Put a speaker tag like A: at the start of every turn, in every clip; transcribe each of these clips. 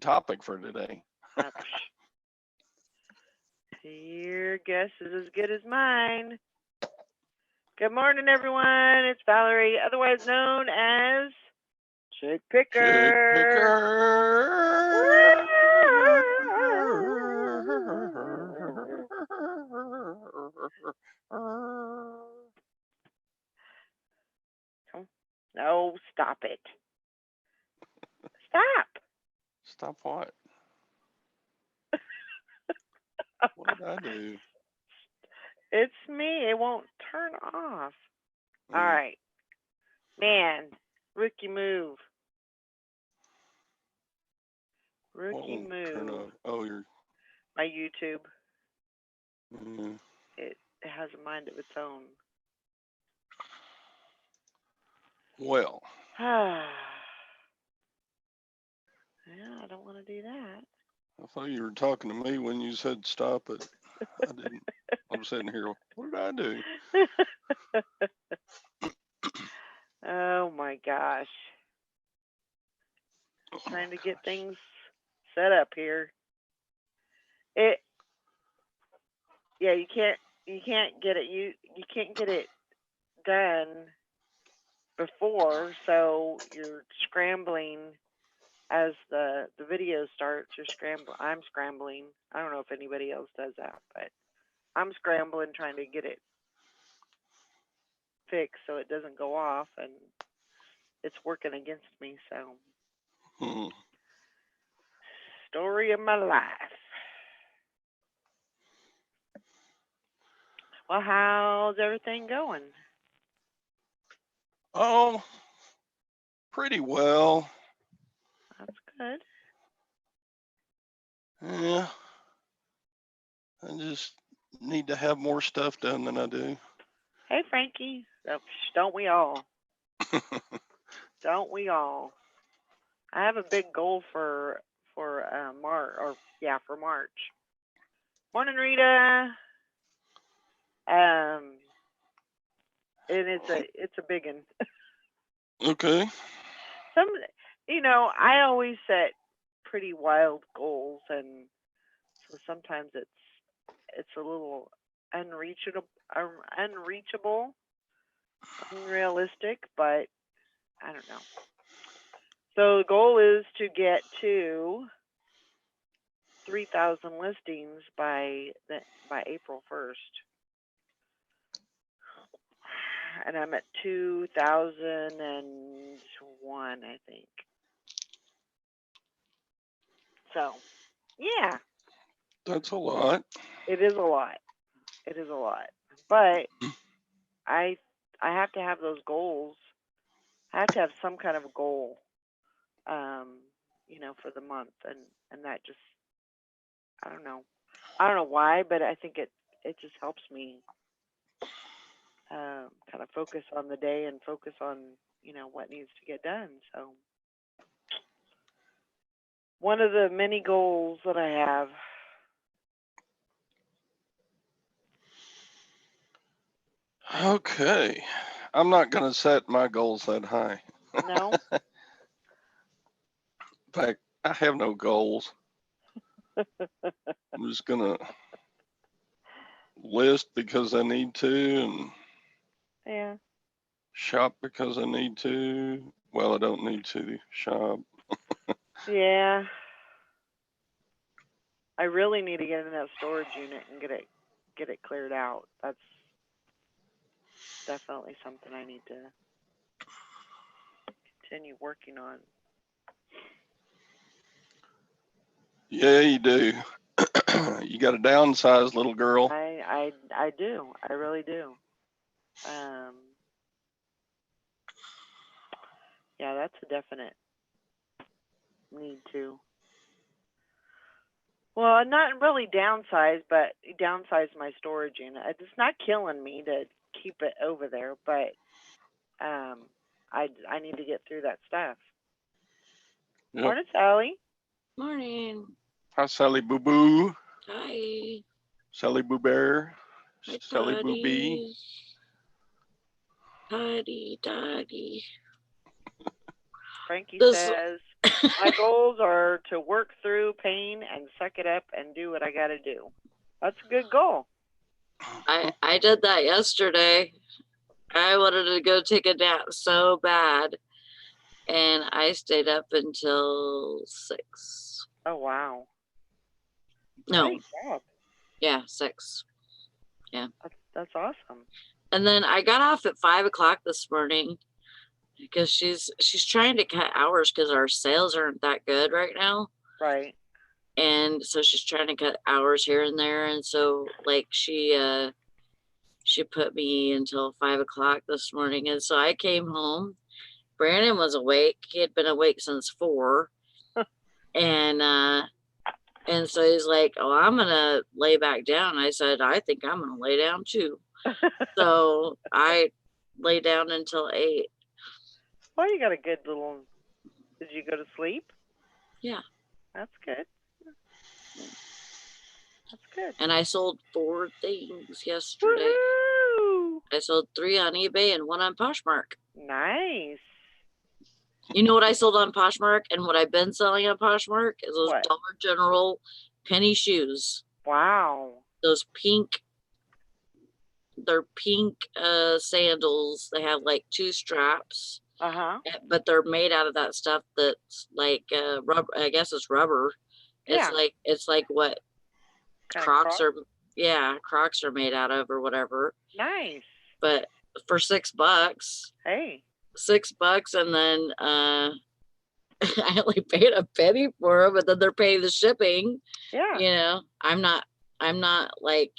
A: topic for today?
B: Uh, Your guess is as good as mine. Good morning, everyone. It's Valerie, otherwise known as Chick
A: Chick
B: Picker.
A: picker.
B: No, stop it. Stop.
A: Stop what? What did I do?
B: It's me. It won't turn off. All
A: Mm,
B: right. Man, rookie move.
A: what
B: Rookie
A: won't turn
B: move.
A: off? Oh, you're.
B: My YouTube.
A: Mm,
B: It has a mind of its own.
A: well,
B: Yeah, I don't want to do that.
A: I thought you were talking to me when you said stop it. I didn't. I'm sitting here. What did I do?
B: Oh my gosh.
A: Oh my
B: Trying to get
A: gosh.
B: things set up here. It yeah, you can't get it you can't get it done before, so you're scrambling as the video starts, I'm scrambling. I don't know if anybody else does that, but I'm scrambling trying to get it fixed so it doesn't go off and it's working against me, so
A: Hmm.
B: story of my life. Well, how's everything going?
A: Oh, pretty well.
B: That's good.
A: Yeah. I just need to have more stuff done than I do.
B: Hey, Frankie. Oh, don't we all? Don't we all? I have a big goal for March, or yeah, for March. Morning, Rita. Um, and it's a big one.
A: Okay.
B: Some, I always set pretty wild goals, and so sometimes it's a little unreachable, unreachable, unrealistic, but I don't know. So the goal is to get to 3,000 listings by April 1st, and I'm at 2,001, I think. So yeah,
A: That's a lot.
B: it is a lot. It is a lot, but I I have to have those goals. I have to have some kind of a goal, um, for the month, and that just I don't know. I don't know why, but I think it just helps me kind of focus on the day and focus on what needs to get done. So one of the many goals that I have.
A: Okay. I'm not going to set my goals that high.
B: No.
A: In fact, I have no goals. I'm just going to list because I need to and
B: Yeah.
A: shop because I need to. Well, I don't need to shop.
B: Yeah. I really need to get in that storage unit and get it cleared out. That's definitely something I need to continue working on.
A: Yeah, you do. You got to downsize, little girl.
B: I do. I really do. Um, yeah, that's a definite need to. Well, not really downsize, but downsize my storage unit. It's not killing me to keep it over there, but um, I need to get through that stuff.
A: Yep.
B: Morning, Sally.
C: Morning.
A: Hi, Sally Boo Boo.
C: Hi.
A: Sally Boo Bear.
C: Hi,
A: Sally Boo Bee.
C: Dottie. Dottie, Dottie.
B: Frankie
C: This
B: says. My goals are to work through pain and suck it up and do what I got to do. That's a good goal.
C: I did that yesterday. I wanted to go take a nap so bad, and I stayed up until 6.
B: Oh, wow.
C: No,
B: Great job.
C: yeah, 6.
B: That's awesome.
C: And then I got off at 5 o'clock this morning because she's trying to cut hours because our sales aren't that good right now.
B: Right.
C: And so she's trying to cut hours here and there. And so like she put me until 5 o'clock this morning. And so I came home. Brandon was awake. He had been awake since 4. And so he's like, oh, I'm going to lay back down. I said, I think I'm going to lay down too. So I lay down until 8.
B: Well, you got a good little. Did you go to sleep?
C: Yeah.
B: That's good. That's good.
C: And I sold 4 things yesterday.
B: Woohoo!
C: I sold 3 on eBay and 1 on Poshmark.
B: Nice.
C: You know what I sold on Poshmark and what I've been selling on Poshmark is those
B: What?
C: Dollar General penny shoes.
B: Wow.
C: Those pink, they're pink sandals. They have like 2 straps,
B: Uh-huh.
C: but they're made out of that stuff that's like rubber. I guess it's rubber.
B: Yeah.
C: It's like what
B: Kinda
C: Crocs are. Yeah, Crocs are made out of or whatever.
B: Nice.
C: But for $6.
B: Hey.
C: $6, and then I only paid a penny for them, but then they're paying the shipping.
B: Yeah.
C: You know, I'm not like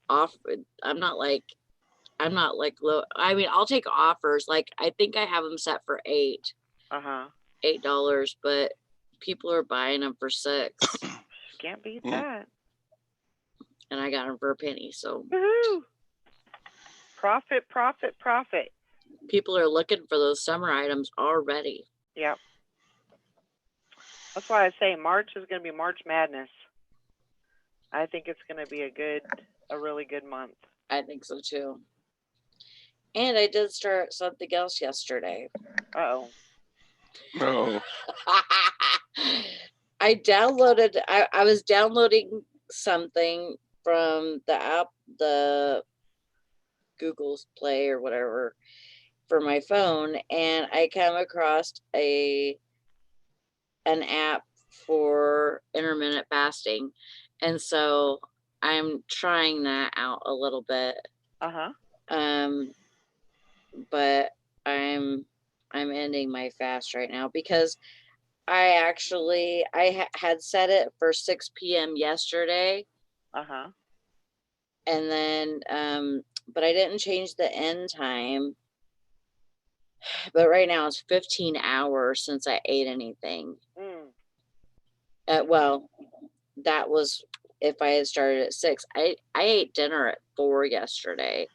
C: off. I'm not like low. I mean, I'll take offers. Like I think I have them set for $8,
B: Uh-huh.
C: $8, but people are buying them for $6,
B: Can't beat
A: Mm.
B: that.
C: and I got them for a penny. So
B: Woohoo! Profit, profit, profit.
C: people are looking for those summer items already.
B: Yep. That's why I say March is going to be March Madness. I think it's going to be a really good month.
C: I think so too. And I did start something else yesterday.
B: Uh-oh.
A: No.
C: I was downloading something from the app, the Google's Play or whatever, for my phone, and I came across an app for intermittent fasting. And so I'm trying that out a little bit.
B: Uh-huh.
C: But I'm ending my fast right now because I had set it for 6 p.m. yesterday.
B: Uh-huh.
C: And then but I didn't change the end time. But right now it's 15 hours since I ate anything. Well, that was if I had started at 6. I ate dinner at 4 yesterday.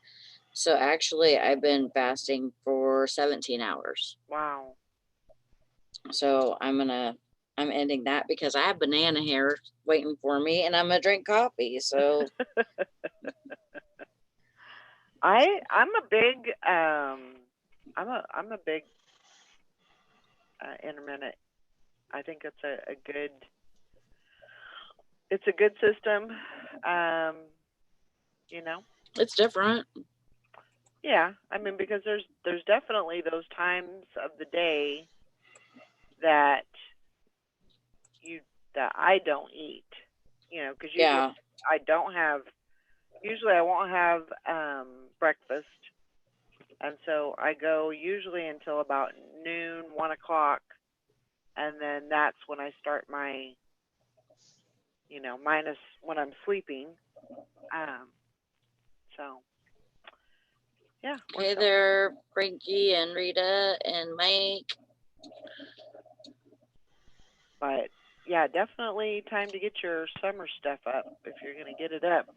C: So actually I've been fasting for 17 hours.
B: Wow.
C: So I'm ending that because I have banana hair waiting for me and I'm gonna drink coffee. So
B: I'm a big intermittent. I think it's a good system. You know.
C: it's different.
B: Yeah, I mean because there's definitely those times of the day that I don't eat. You know, because
C: Yeah.
B: I don't have. Usually I won't have breakfast, and so I go usually until about noon, 1 o'clock, and then that's when I start my, minus when I'm sleeping. So, yeah.
C: Hey there, Frankie and Rita and Mike.
B: But yeah, definitely time to get your summer stuff up if you're going to get it up.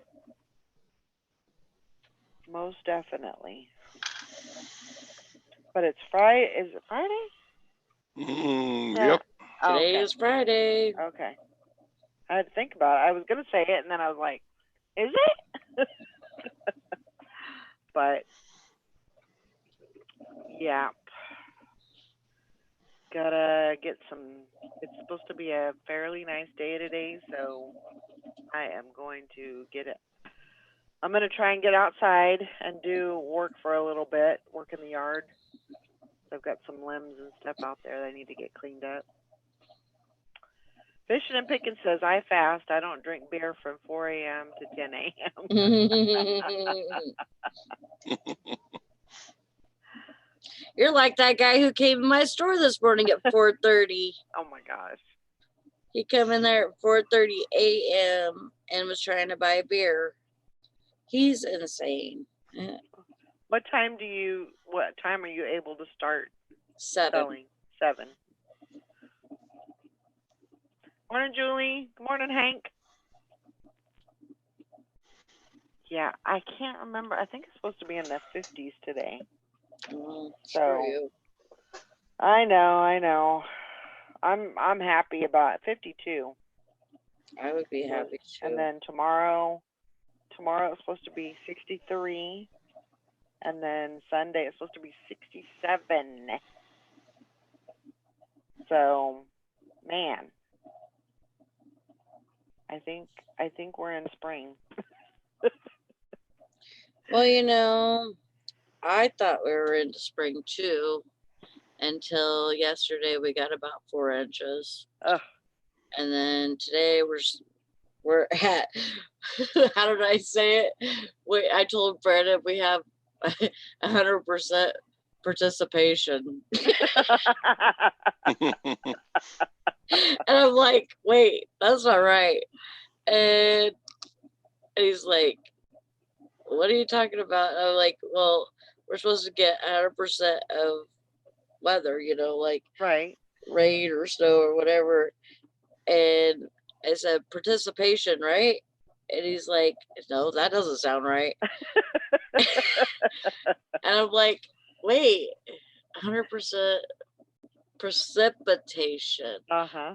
B: Most definitely. But it's Friday. Is it Friday? Yeah.
A: Yep.
C: Today
B: Okay.
C: is Friday.
B: Okay. I had to think about it. I was going to say it, and then I was like, is it? But, yeah. gotta get some. It's supposed to be a fairly nice day today, so I am going to get it. I'm gonna try and get outside and do work for a little bit, work in the yard. I've got some limbs and stuff out there that I need to get cleaned up. Fishing and Picking says, I fast. I don't drink beer from 4 a.m. to 10 a.m.
C: You're like that guy who came in my store this morning at 4:30.
B: Oh my gosh.
C: He come in there at 4:30 a.m. and was trying to buy a beer. He's insane.
B: What time are you able to start
C: 7.
B: selling? 7. Morning, Julie. Good morning, Hank. Yeah, I can't remember. I think it's supposed to be in the 50s today.
C: Screw
B: So
C: you.
B: I know. I'm happy about 52.
C: I would be happy too.
B: And then tomorrow it's supposed to be 63. And then Sunday it's supposed to be 67. So, man, I think we're in spring.
C: Well, you know, I thought we were into spring too until yesterday we got about 4 inches.
B: Ugh.
C: And then today we're at how did I say it? I told Brandon we have 100% participation. And I'm like, wait, that's not right. And he's like, what are you talking about? And I'm like, well, we're supposed to get 100% of weather, you know, like
B: Right.
C: rain or snow or whatever. And I said, participation, right? And he's like, no, that doesn't sound right. And I'm like, wait, 100% precipitation.
B: Uh-huh.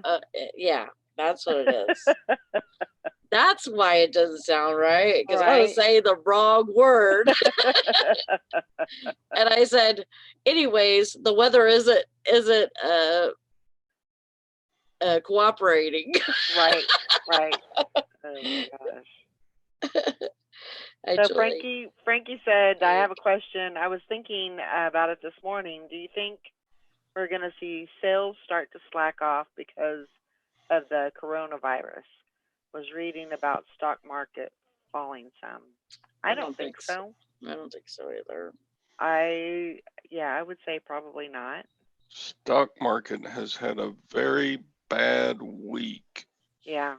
C: Yeah, that's what it is. That's why it doesn't sound right, because I was
B: Right.
C: saying the wrong word. And I said, anyways, the weather isn't cooperating.
B: Right. Oh my gosh. So Frankie said, I have a question. I was thinking about it this morning. Do you think we're going to see sales start to slack off because of the coronavirus? Was reading about stock market falling some. I don't think so.
C: I don't think so either.
B: I would say probably not.
A: Stock market has had a very bad week.
B: Yeah.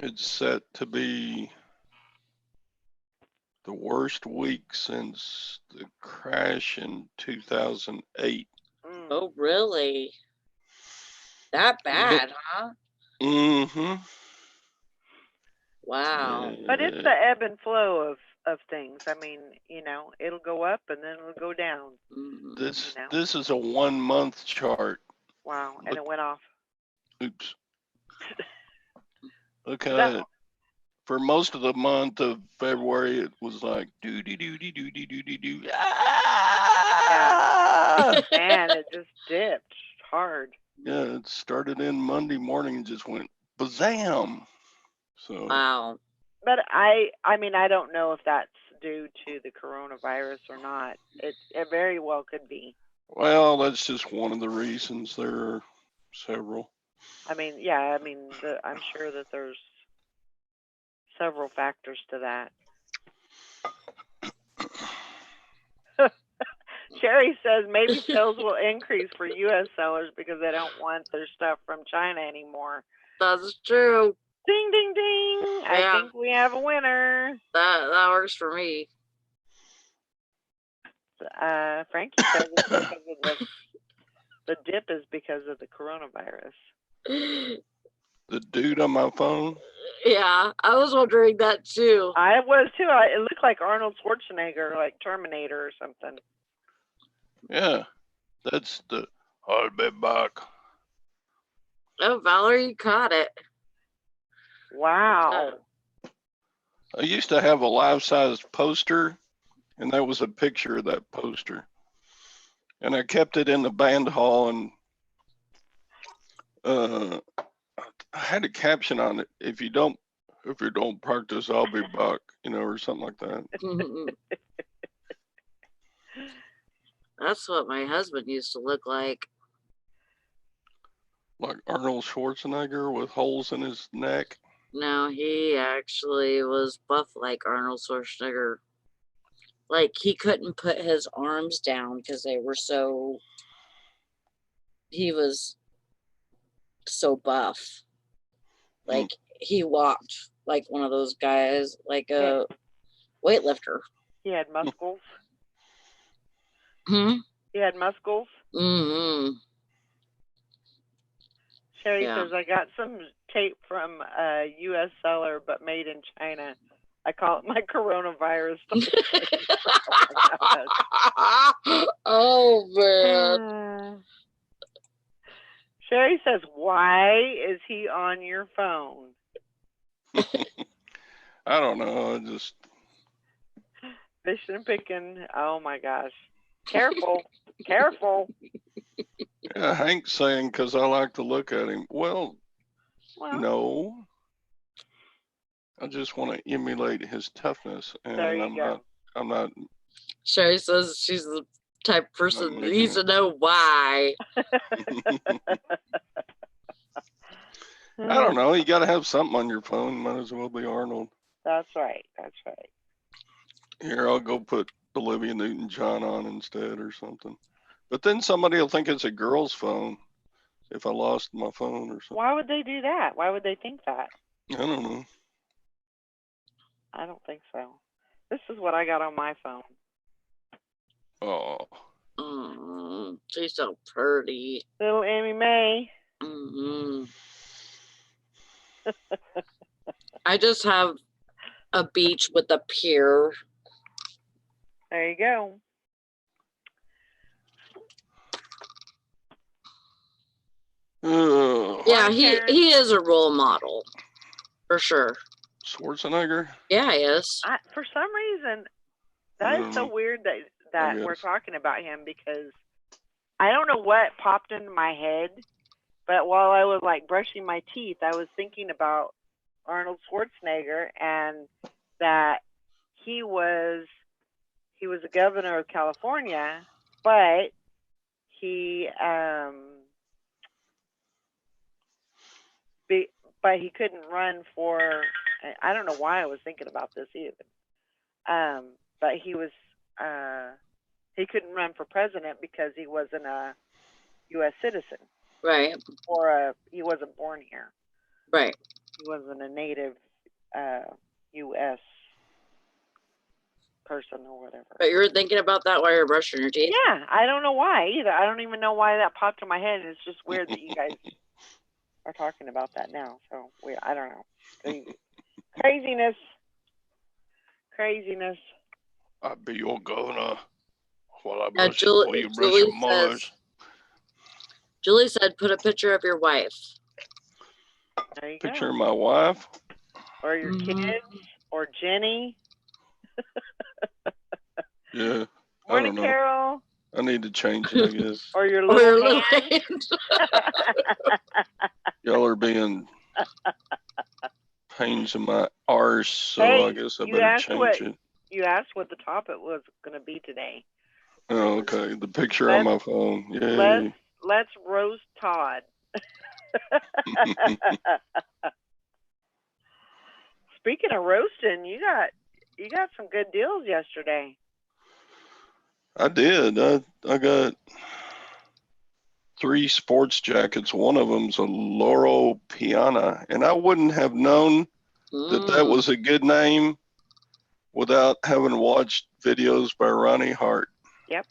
A: It's set to be the worst week since the crash in 2008.
C: Oh, really? That bad, huh?
A: Mm-hmm.
C: Wow.
B: But it's the ebb and flow of things. I mean, you know, it'll go up and then it'll go down.
A: This is a 1 month chart.
B: Wow, and it went off.
A: Oops. Look at it. For most of the month of February, it was like do.
B: Yeah. Man, it just dipped hard.
A: Yeah, it started in Monday morning and just went bazam. So.
C: Wow.
B: But I mean, I don't know if that's due to the coronavirus or not. It very well could be.
A: Well, that's just one of the reasons. There are several.
B: I mean, yeah. I mean, I'm sure that there's several factors to that. Sherry says maybe sales will increase for U.S. sellers because they don't want their stuff from China anymore.
C: That's true.
B: Ding, ding, ding. Yeah. I think we have a winner.
C: That works for me.
B: Frankie says it's because of the dip is because of the coronavirus.
A: The dude on my phone?
C: Yeah, I was wondering that too.
B: I was too. It looked like Arnold Schwarzenegger, like Terminator or something.
A: Yeah, that's the I'll be back.
C: Oh, Valerie, you caught it.
B: Wow.
A: I used to have a life-size poster, and that was a picture of that poster. And I kept it in the band hall, and I had a caption on it. If you don't practice, I'll be back, or something like that.
C: That's what my husband used to look like.
A: Like Arnold Schwarzenegger with holes in his neck.
C: No, he actually was buff like Arnold Schwarzenegger. Like he couldn't put his arms down because they were so. He was so buff. Like he walked like one of those guys, like a weightlifter.
B: He had muscles.
C: Hmm.
B: He had muscles.
C: Mm-hmm.
B: Sherry
C: Yeah.
B: says, I got some tape from a U.S. seller, but made in China. I call it my coronavirus.
C: Oh, man.
B: Sherry says, why is he on your phone?
A: I don't know. I just
B: Fishing and picking. Oh, my gosh. Careful. Careful.
A: Yeah, Hank's saying because I like to look at him. Well, no. I just want to emulate his toughness, and
B: there you go.
A: I'm not.
C: Sherry says she's the type of person that needs to know why.
A: I don't know. You got to have something on your phone. Might as well be Arnold.
B: That's right. That's right.
A: Here, I'll go put Olivia Newton-John on instead or something. But then somebody will think it's a girl's phone if I lost my phone or something.
B: Why would they do that? Why would they think that?
A: I don't know.
B: I don't think so. This is what I got on my phone.
A: Oh.
C: She's so pretty.
B: Little Amy May.
C: Mm-hmm. I just have a beach with a pier.
B: There you go.
C: Yeah, he is a role model for sure.
A: Schwarzenegger?
C: Yeah, he is.
B: For some reason, that is so weird that we're talking about him, because I don't know what popped into my head, but while I was like brushing my teeth, I was thinking about Arnold Schwarzenegger and that he was a governor of California, but he couldn't run for. I don't know why I was thinking about this either. But he couldn't run for president because he wasn't a U.S. citizen.
C: Right.
B: Or he wasn't born here.
C: Right.
B: He wasn't a native U.S. person or whatever.
C: But you were thinking about that while you're brushing your teeth?
B: Yeah, I don't know why either. I don't even know why that popped in my head. It's just weird that you guys are talking about that now. So I don't know. Craziness.
A: I'll be your governor while I brush you brush your Mars.
C: Julie said, put a picture of your wife.
B: There you
A: Picture
B: go.
A: of my wife.
B: Or your kids. Or Jenny.
A: Yeah.
B: Morning, Carol.
A: I need to change it, I guess.
B: Or your little hand.
A: Y'all are being pains in my arse, so I guess I better change it.
B: You asked what the topic was going to be today.
A: Oh, okay. The picture on my phone. Yay.
B: Let's roast Todd. Speaking of roasting, you got some good deals yesterday.
A: I did. I got 3 sports jackets. One of them's a Loro Piana, and I wouldn't have known that was a good name without having watched videos by Ronnie Hart.
B: Yep.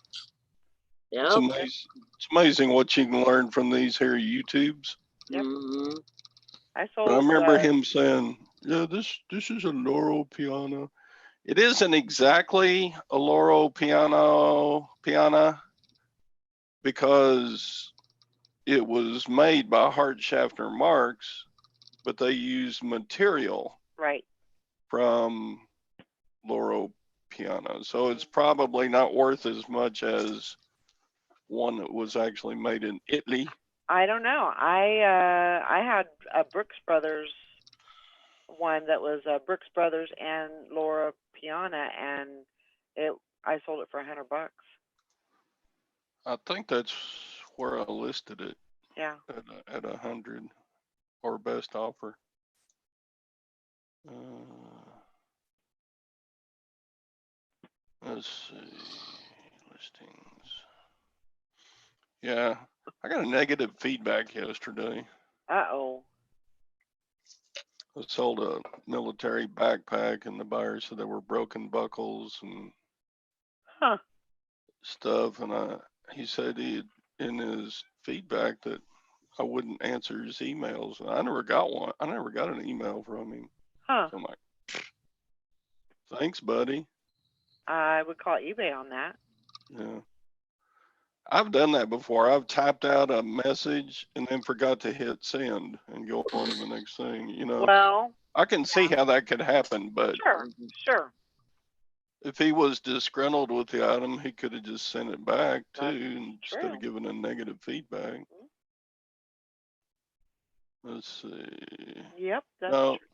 A: It's amazing what you can learn from these here YouTubes.
B: Yep.
A: I remember him saying, "Yeah, this is a Loro Piana." It isn't exactly a Loro Piana because it was made by Hart Schaffner Marx, but they used material from Loro Piana. So it's probably not worth as much as one that was actually made in Italy.
B: I don't know. I had a Brooks Brothers one that was Brooks Brothers and Laura Piana, and it I sold it for $100.
A: I think that's where I listed it
B: Yeah.
A: at 100 or best offer. Let's see, listings. Yeah, I got a negative feedback yesterday.
B: Uh-oh.
A: I sold a military backpack and the buyer said there were broken buckles and
B: Huh.
A: stuff. And he said in his feedback that I wouldn't answer his emails. And I never got one. I never got an email from him.
B: Huh.
A: So I'm like, thanks, buddy.
B: I would call eBay on that.
A: Yeah. I've done that before. I've typed out a message and then forgot to hit send and go on to the next thing. You know,
B: Well,
A: I can see how that could happen, but
B: sure.
A: if he was disgruntled with the item, he could have just sent it back too, instead
B: true.
A: of giving a negative feedback. Let's see.
B: Yep, that's
A: No,
B: true.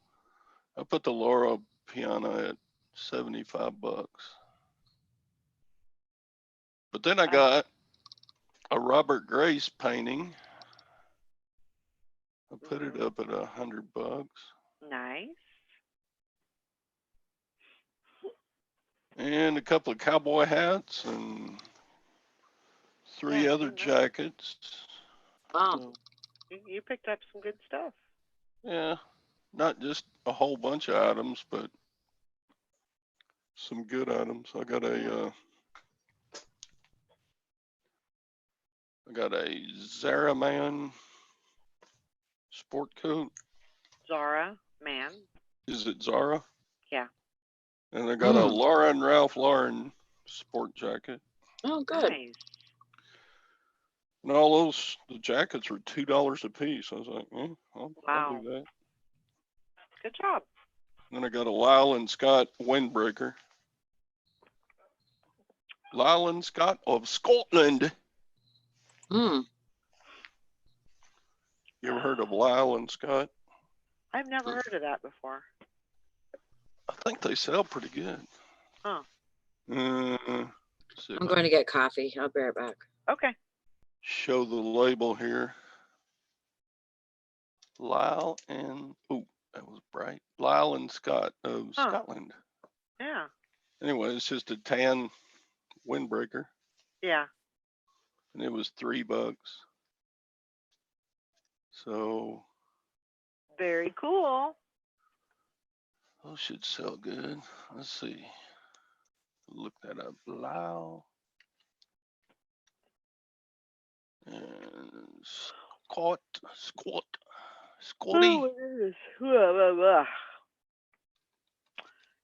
A: I put the Laura Piana at $75. But then I got a Robert Grace painting. I put it up at $100.
B: Nice.
A: And a couple of cowboy hats and three other jackets.
C: Wow.
B: You picked up some good stuff.
A: Yeah, not just a whole bunch of items, but some good items. I got a Zara Man sport coat.
B: Zara Man.
A: Is it Zara?
B: Yeah.
A: And I got a Laura and Ralph Lauren sport jacket.
C: Oh, good.
B: Nice.
A: And all the jackets were $2 a piece. I was like, I'll do that.
B: Good job.
A: And then I got a Lyle and Scott windbreaker. Lyle and Scott of Scotland.
C: Hmm.
A: You ever heard of Lyle and Scott?
B: I've never heard of that before.
A: I think they sell pretty good.
B: Huh.
C: I'm going to get coffee. I'll be right back.
B: Okay.
A: Show the label here. Lyle and, that was bright. Lyle and Scott of Scotland.
B: Yeah.
A: Anyway, it's just a tan windbreaker.
B: Yeah.
A: And it was $3. So.
B: Very cool.
A: Those should sell good. Let's see. Look that up. Lyle and Scotty.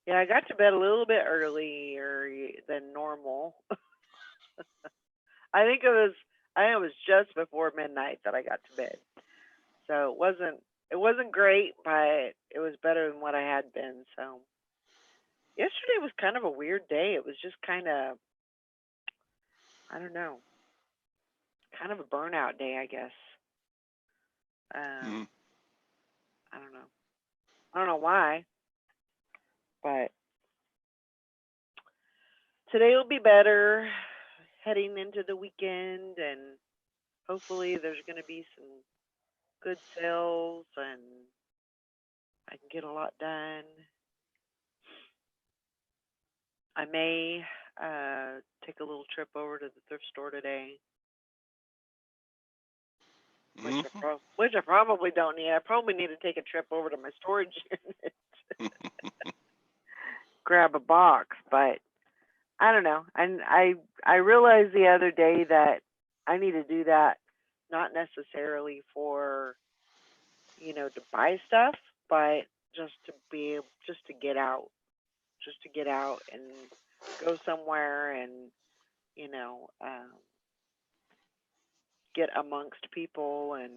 B: Yeah, I got to bed a little bit earlier than normal. I think it was just before midnight that I got to bed. So it wasn't great, but it was better than what I had been. So yesterday was kind of a weird day. It was just kind of, I don't know, kind of a burnout day, I guess. I don't know. I don't know why, but today will be better heading into the weekend, and hopefully there's going to be some good sales and I can get a lot done. I may take a little trip over to the thrift store today, which I probably don't need. I probably need to take a trip over to my storage unit, grab a box, but I don't know. And I realized the other day that I need to do that, not necessarily for, to buy stuff, but just to get out and go somewhere and, get amongst people and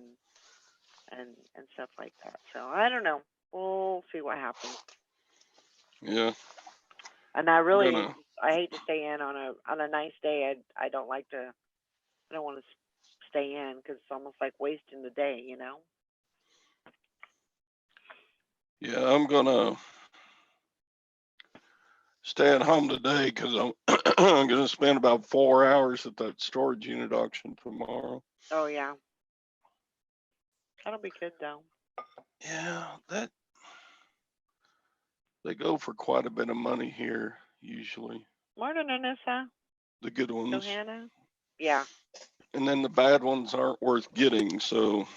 B: stuff like that. So I don't know. We'll see what happens.
A: Yeah.
B: And I hate to stay in on a nice day. I don't want to stay in because it's almost like wasting the day, you know?
A: Yeah, I'm gonna stay at home today because I'm I'm gonna spend about 4 hours at that storage unit auction tomorrow.
B: Oh, yeah. That'll be good, though.
A: Yeah, that they go for quite a bit of money here usually.
B: Morning, Anissa.
A: The good ones,
B: Johanna. Yeah.
A: and then the bad ones aren't worth getting. So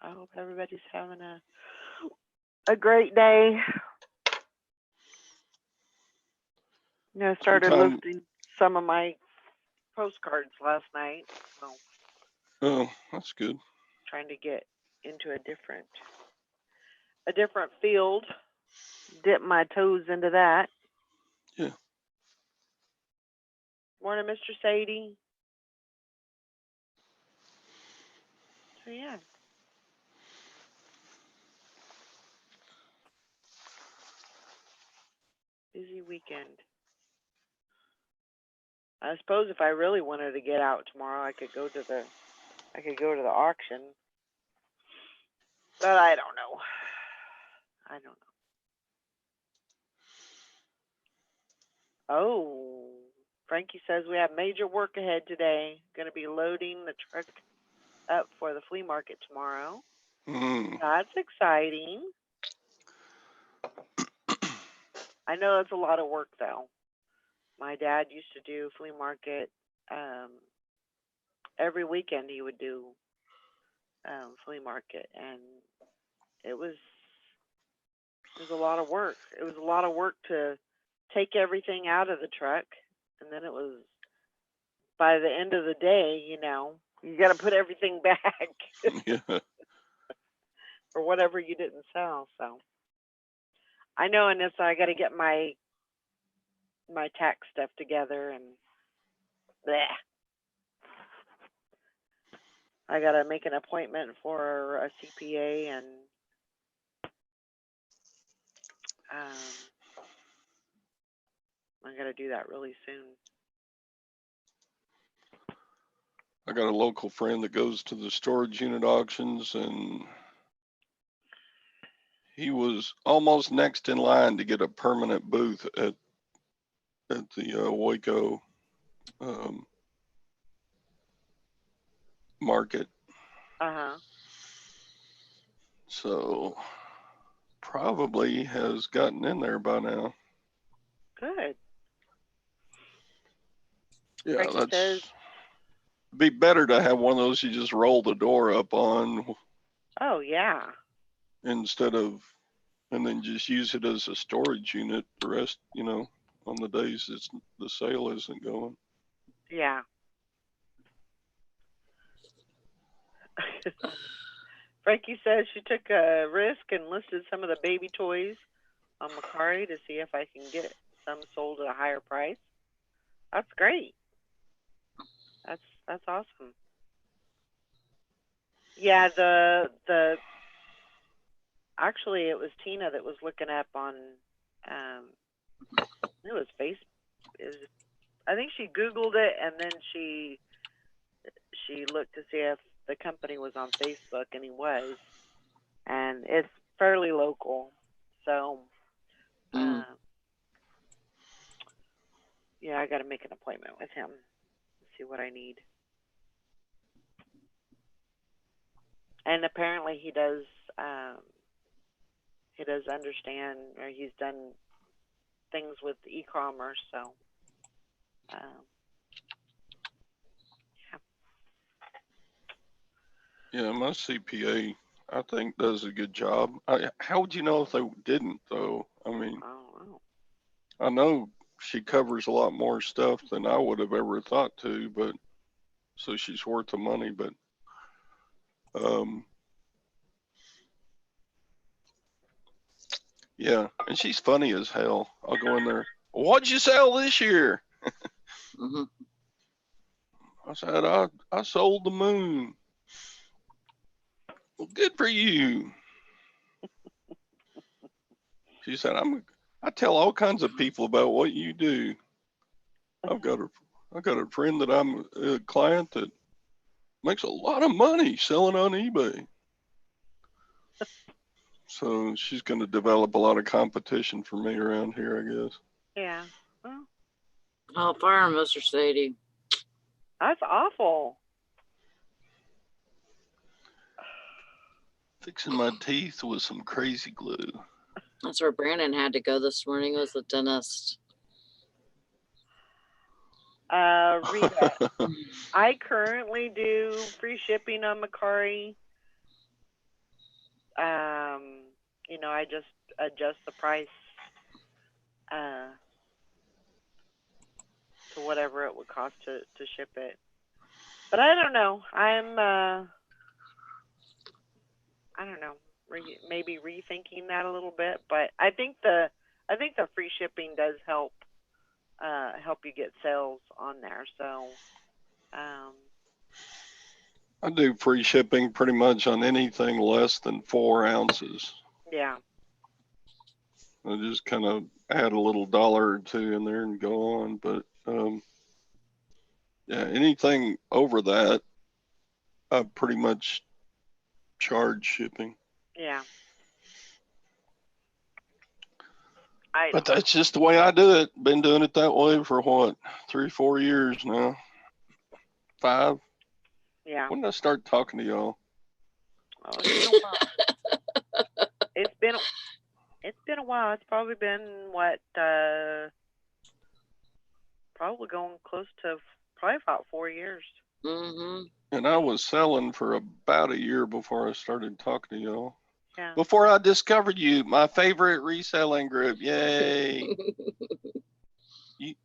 B: I hope everybody's having a great day. You know, I started
A: Sometime-
B: listing some of my postcards last night. So
A: oh, that's good.
B: trying to get into a different field, dip my toes into that.
A: Yeah.
B: Morning, Mr. Sadie. So yeah. Busy weekend. I suppose if I really wanted to get out tomorrow, I could go to the auction. But I don't know. I don't know. Oh, Frankie says we have major work ahead today. Going to be loading the truck up for the flea market tomorrow.
A: Mm.
B: That's exciting. I know it's a lot of work though. My dad used to do flea market every weekend. He would do flea market, and it was a lot of work. It was a lot of work to take everything out of the truck, and then it was by the end of the day, you know, you got to put everything back
A: Yeah.
B: for whatever you didn't sell. So I know, and it's I got to get my tax stuff together, and bleh. I got to make an appointment for a CPA, and I got to do that really soon.
A: I got a local friend that goes to the storage unit auctions, and he was almost next in line to get a permanent booth at the Waco market.
B: Uh-huh.
A: So probably has gotten in there by now.
B: Good.
A: Yeah,
B: Frankie
A: that's
B: says,
A: be better to have one of those you just roll the door up on
B: oh, yeah.
A: instead of, and then just use it as a storage unit the rest, you know, on the days the sale isn't going.
B: Yeah. Frankie says she took a risk and listed some of the baby toys on Mercari to see if I can get some sold at a higher price. That's great. That's awesome. Yeah, the actually it was Tina that was looking up on it was I think she Googled it, and then she looked to see if the company was on Facebook, and he was, and it's fairly local, so yeah, I got to make an appointment with him, see what I need. And apparently he does understand, or he's done things with e-commerce, so
A: Yeah, my CPA, I think, does a good job. How would you know if they didn't, though? I mean,
B: I don't know.
A: I know she covers a lot more stuff than I would have ever thought to, but so she's worth the money. But yeah, and she's funny as hell. I'll go in there. What'd you sell this year?
C: Mm-hmm.
A: I said, I sold the moon. Well, good for you. She said, I tell all kinds of people about what you do. I've got I got a friend that I'm a client that makes a lot of money selling on eBay. So she's going to develop a lot of competition for me around here, I guess.
B: Yeah. Well,
C: Oh, fire, Mr. Sadie.
B: that's awful.
A: Fixing my teeth with some crazy glue.
C: That's where Brandon had to go this morning, was the dentist.
B: Rita, I currently do free shipping on Mercari. You know, I just adjust the price to whatever it would cost to ship it. But I don't know. I'm I don't know, maybe rethinking that a little bit. But I think the free shipping does help you get sales on there. So
A: I do free shipping pretty much on anything less than 4 ounces.
B: yeah.
A: I just kind of add a little dollar or two in there and go on. But yeah, anything over that, I pretty much charge shipping.
B: Yeah.
A: But that's just the way I do it. Been doing it that way for what, 3 or 4 years now? 5?
B: Yeah.
A: When did I start talking to y'all?
B: Oh, it's been a while. It's probably been what probably going close to probably about 4 years.
C: Mm-hmm.
A: And I was selling for about a year before I started talking to y'all.
B: Yeah.
A: Before I discovered you, my favorite reselling group. Yay.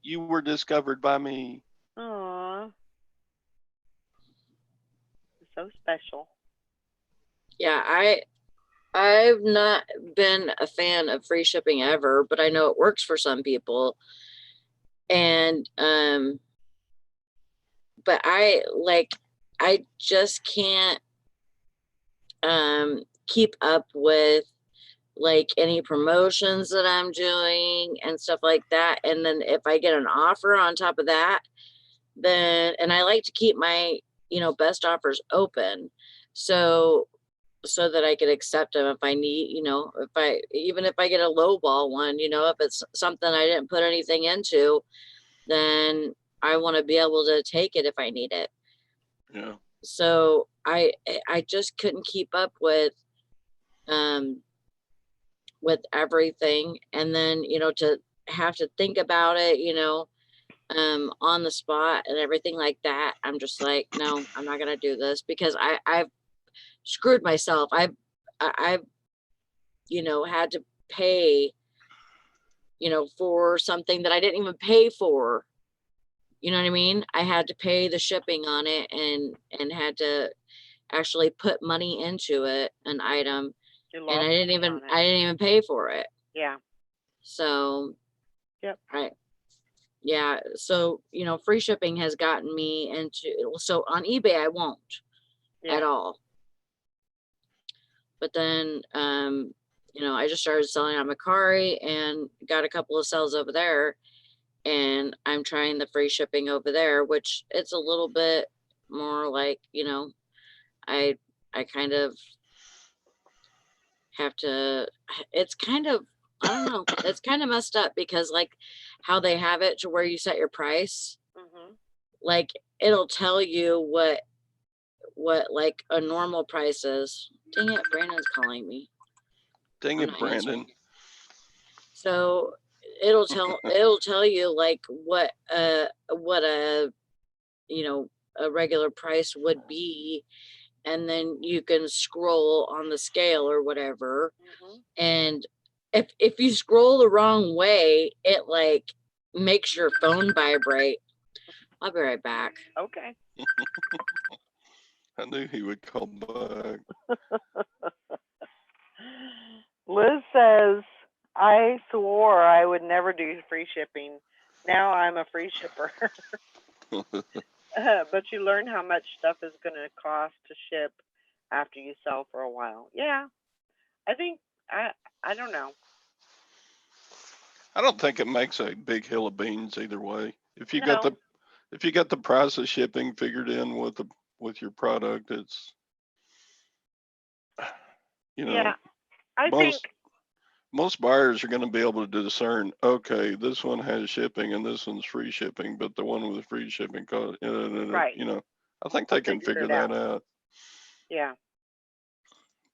A: You were discovered by me.
B: Aww. So special.
C: Yeah, I've not been a fan of free shipping ever, but I know it works for some people. And but I just can't keep up with like any promotions that I'm doing and stuff like that. And then if I get an offer on top of that, then, and I like to keep my, you know, best offers open. So that I could accept them if I need, you know, even if I get a low ball one, you know, if it's something I didn't put anything into, then I want to be able to take it if I need it.
A: Yeah.
C: So I just couldn't keep up with everything. And then, you know, to have to think about it, you know, on the spot and everything like that. I'm just like, no, I'm not going to do this because I've screwed myself. I've, you know, had to pay, you know, for something that I didn't even pay for. You know what I mean? I had to pay the shipping on it and had to actually put money into it, an item, and I didn't even pay for it.
B: Yeah.
C: So,
B: yep.
C: Right. Yeah. So, you know, free shipping has gotten me into, so on eBay, I won't at all. But then, you know, I just started selling on Mercari and got a couple of sales over there. And I'm trying the free shipping over there, which it's a little bit more like, you know, I kind of have to, it's kind of, I don't know, it's kind of messed up because like how they have it to where you set your price, like it'll tell you what like a normal price is. Dang it, Brandon's calling me.
A: Dang it, Brandon.
C: So it'll tell you like what a you know, a regular price would be, and then you can scroll on the scale or whatever. And if you scroll the wrong way, it like makes your phone vibrate. I'll be right back.
B: Okay.
A: I knew he would call back.
B: Liz says, I swore I would never do free shipping. Now I'm a free shipper. But you learn how much stuff is going to cost to ship after you sell for a while. Yeah. I think, I don't know.
A: I don't think it makes a big hill of beans either way. If you if you got the price of shipping figured in with your product, it's, you know,
B: Yeah, I think,
A: most buyers are going to be able to discern, okay, this one has shipping and this one's free shipping, but the one with free shipping cost,
B: Right.
A: you know, I think they can
B: Figure
A: figure
B: it
A: that out.
B: yeah.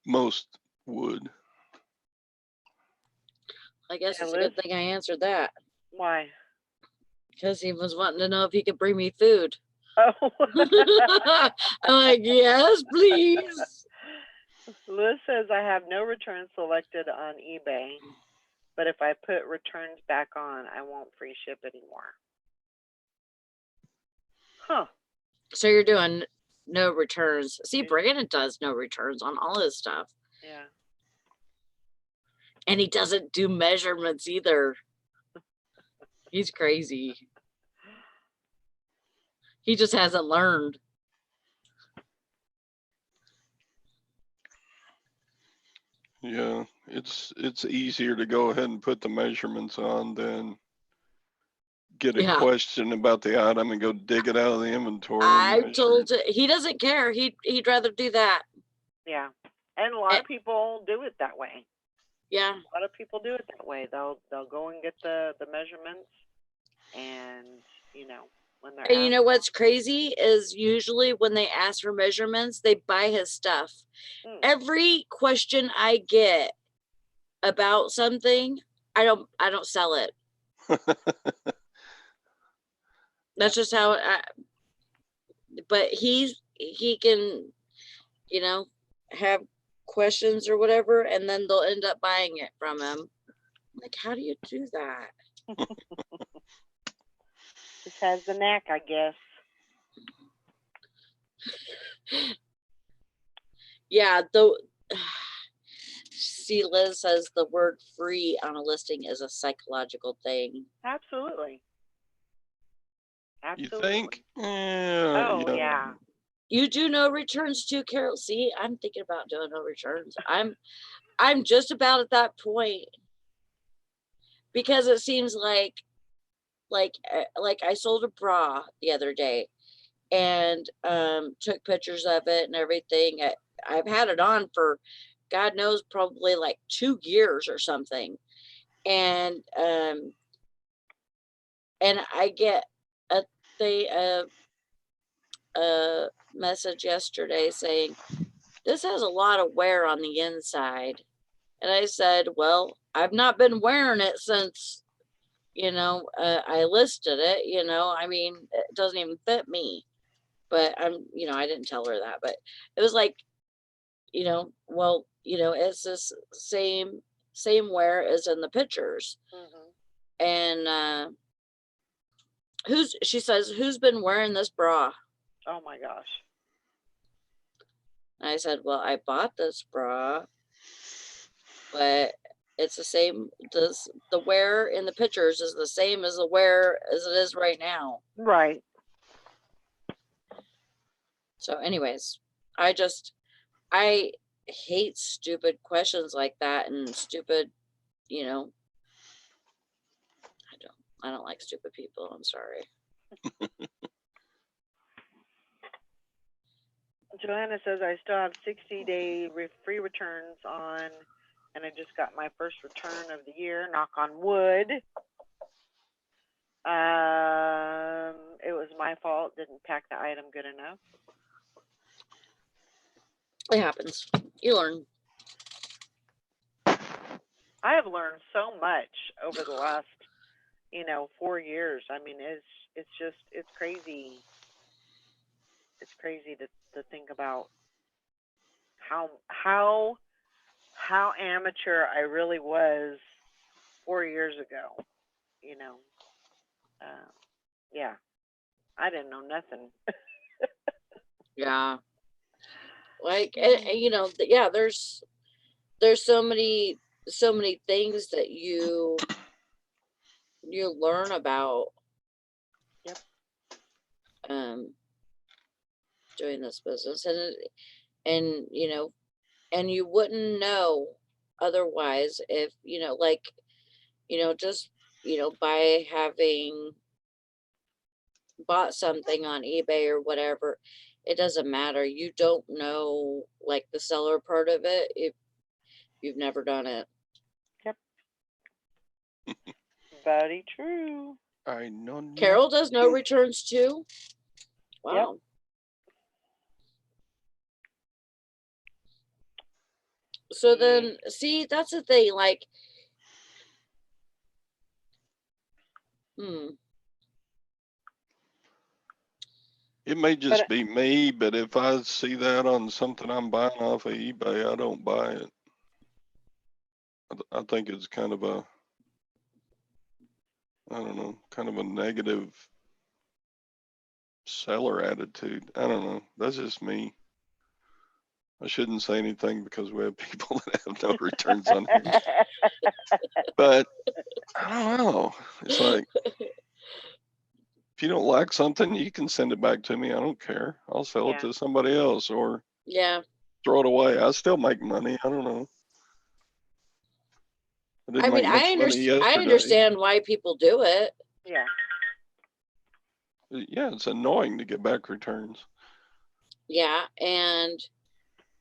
A: Most would.
C: I guess
B: Yeah,
C: it's a
B: Liz?
C: good thing I answered that
B: Why?
C: because he was wanting to know if he could bring me food.
B: Oh.
C: I'm like, yes, please.
B: Liz says I have no returns selected on eBay, but if I put returns back on, I won't free ship anymore. Huh.
C: So you're doing no returns. See,
B: Yeah.
C: Brandon does no returns on all his stuff.
B: Yeah.
C: And he doesn't do measurements either. He's crazy. He just hasn't learned.
A: Yeah, it's easier to go ahead and put the measurements on than get a
C: Yeah.
A: question about the item and go dig it out of the inventory. and
C: I
A: measure
C: told
A: it.
C: he doesn't care. He'd rather do that.
B: Yeah. And a lot of people do it that way.
C: Yeah.
B: A lot of people do it that way. They'll go and get the measurements, and you know when they're
C: And you
B: asked
C: know what's crazy is usually when they ask for measurements, they buy his stuff.
B: Mm.
C: Every question I get about something, I don't sell it. That's just how but he can, you know, have questions or whatever, and then they'll end up buying it from him. Like, how do you do that?
B: just has the knack, I guess.
C: Yeah, though. See, Liz says the word free on a listing is a psychological thing.
B: Absolutely.
A: You
B: Absolutely.
A: think? Yeah.
B: Oh yeah.
C: You do no returns too, Carol. See, I'm thinking about doing no returns. I'm just about at that point because it seems like I sold a bra the other day and took pictures of it and everything. I've had it on for God knows probably like 2 years or something, and I get a message yesterday saying this has a lot of wear on the inside, and I said, well, I've not been wearing it since I listed it. I mean, it doesn't even fit me, but I didn't tell her that, but it was like, well, it's this same wear as in the pictures.
B: Mm-hmm.
C: And she says, who's been wearing this bra?
B: Oh my gosh.
C: And I said, well, I bought this bra, but it's the same. The wear in the pictures is the same as the wear as it is right now.
B: Right.
C: So anyways, I hate stupid questions like that and stupid, I don't like stupid people. I'm sorry.
B: Joanna says I still have 60-day free returns on, and I just got my first return of the year. Knock on wood. It was my fault. Didn't pack the item good enough.
C: It happens. You learn.
B: I have learned so much over the last, 4 years. I mean, it's crazy. It's crazy to think about how amateur I really was 4 years ago. Yeah, I didn't know nothing.
C: Yeah. Like, yeah, there's so many things that you learn about.
B: Yep.
C: Doing this business, and you wouldn't know otherwise if just by bought something on eBay or whatever, it doesn't matter. You don't know like the seller part of it if you've never done it.
B: Very true.
A: I know.
C: Carol does no returns too? Wow. So then, see, that's the thing, like,
A: It may just
B: But-
A: be me, but if I see that on something I'm buying off of eBay, I don't buy it. I think it's kind of a, I don't know, kind of a negative seller attitude. I don't know. That's just me. I shouldn't say anything because we have people that have no returns on here. But I don't know. It's like, if you don't like something, you can send it back to me. I don't care. I'll sell it
B: Yeah.
A: to somebody else or
C: yeah,
A: throw it away. I still make money. I don't know. I
C: I
A: didn't
C: mean,
A: make much money
C: I
A: yesterday.
C: understand why people do it.
B: Yeah.
A: Yeah, it's annoying to get back returns.
C: Yeah, and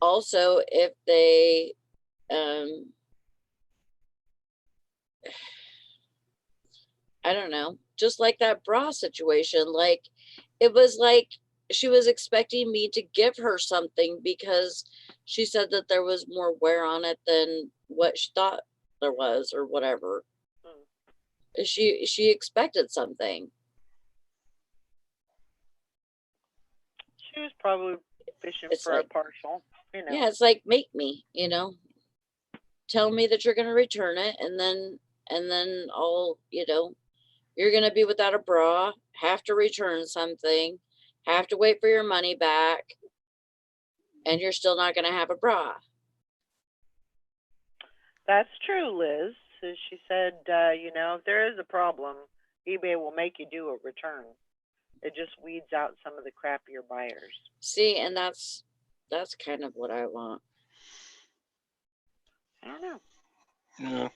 C: also if they, I don't know, just like that bra situation, like, it was like she was expecting me to give her something because she said that there was more wear on it than what she thought there was or whatever. She expected something.
B: She was probably fishing
C: It's
B: for
C: like-
B: a partial, you know.
C: Yeah, it's like, make me, you know, tell me that you're going to return it, and then I'll, you know, you're going to be without a bra, have to return something, have to wait for your money back, and you're still not going to have a bra.
B: That's true, Liz. So she said, you know, if there is a problem, eBay will make you do a return. It just weeds out some of the crappier buyers.
C: See, and that's kind of what I want.
B: I don't know.
A: Yeah.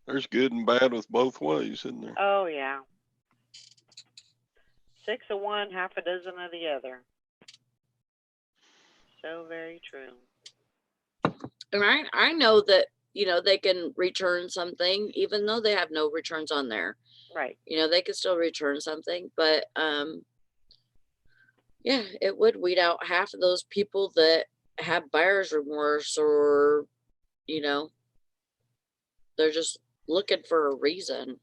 A: There's good and bad with both ways, isn't there?
B: Oh, yeah. 6 of one, half a dozen of the other. So very true.
C: And I know that, you know, they can return something even though they have no returns on there.
B: Right.
C: You know, they could still return something, but yeah, it would weed out half of those people that have buyer's remorse, or, you know, they're just looking for a reason.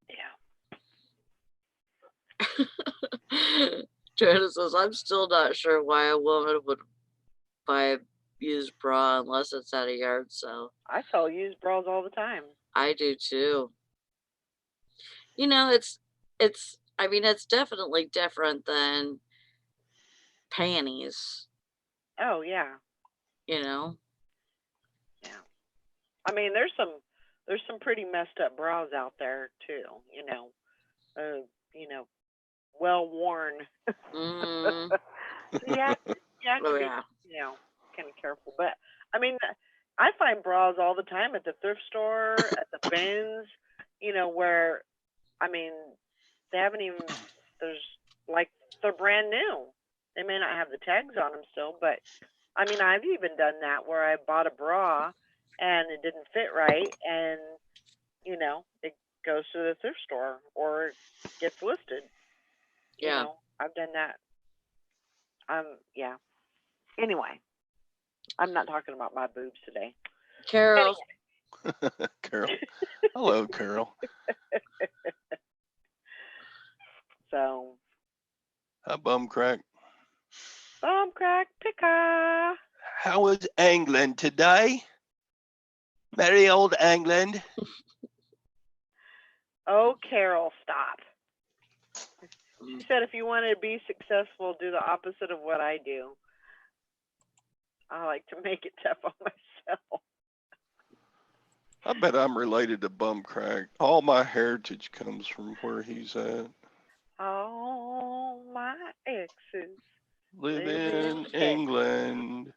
B: Yeah.
C: Joanna says, I'm still not sure why a woman would buy a used bra unless it's at a yard sale.
B: I sell used bras all the time.
C: I do too. You know, I mean, it's definitely different than panties,
B: Oh, yeah.
C: you know?
B: Yeah. I mean, there's some pretty messed up bras out there too, you know, well worn.
C: Mm,
B: So you have to
C: oh
B: be,
C: yeah.
B: you know, kind of careful. But I mean, I find bras all the time at the thrift store, at the bins, you know, where, I mean, they haven't even, there's like, they're brand new. They may not have the tags on them still, but I mean, I've even done that where I bought a bra and it didn't fit right, and, you know, it goes to the thrift store or gets listed. You
C: Yeah.
B: know, I've done that. Yeah. Anyway, I'm not talking about my boobs today.
C: Carol,
A: Carol. Hello, Carol.
B: So,
A: Hi, bum crack.
B: bum crack picker.
A: How was England today? Merry old England.
B: Oh, Carol, stop. She said if you want to be successful, do the opposite of what I do. I like to make it tough on myself.
A: I bet I'm related to bum crack. All my heritage comes from where he's at.
B: All my exes.
A: Live
B: Live
A: in
B: in
A: England.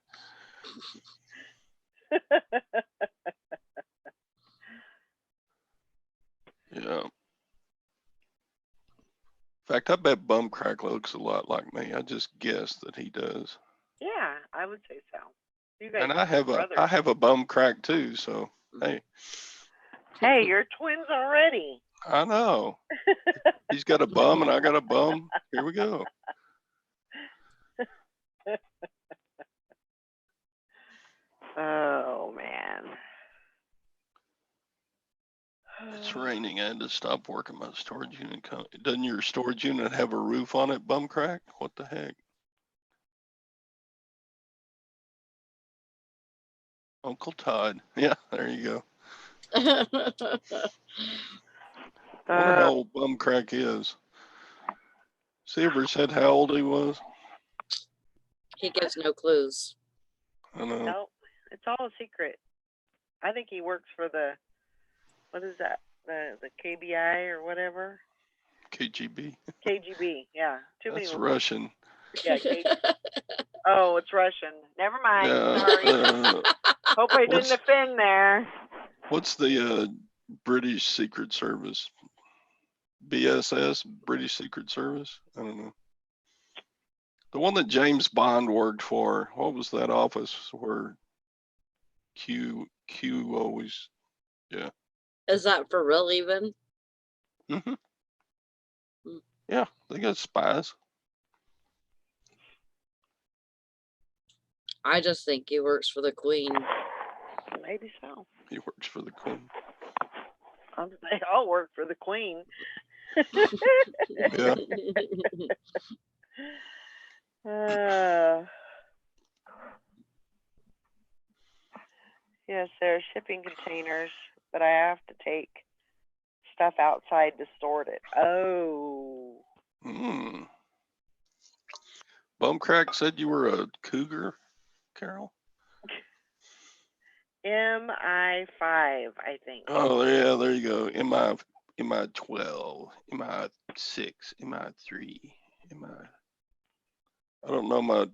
A: Yeah. In fact, I bet Bumcrack looks a lot like me. I just guessed that he does.
B: Yeah, I would say so. You guys
A: And
B: are brothers.
A: I have a Bumcrack too, so hey,
B: Hey, you're twins already.
A: I know. He's got a bum and I got a bum. Here we go.
B: Oh man.
A: It's raining. I had to stop working my storage unit. Doesn't your storage unit have a roof on it, Bumcrack? What the heck? Uncle Todd. Yeah, there you go. I wonder how old Bumcrack is. See, ever said how old he was?
C: He gives no clues.
A: I know.
B: No, it's all a secret. I think he works for the, what is that? The KBI or whatever.
A: KGB.
B: KGB. Yeah. Too many.
A: That's Russian.
B: Yeah. Oh, it's Russian. Never mind.
A: Yeah.
B: Sorry. Hope I didn't offend there.
A: What's the British Secret Service? BSS, British Secret Service? I don't know. The one that James Bond worked for. What was that office where Q always? Yeah.
C: Is that for real even?
A: Hmm. Yeah, they got spies.
C: I just think he works for the Queen.
B: Maybe so.
A: He works for the Queen.
B: They all work for the Queen.
A: Yeah.
B: Yes, there are shipping containers, but I have to take stuff outside to store it. Oh.
A: Hmm. Bumcrack said you were a cougar, Carol?
B: MI5, I think.
A: Oh, yeah, there you go. MI12, MI6, MI3, I don't know my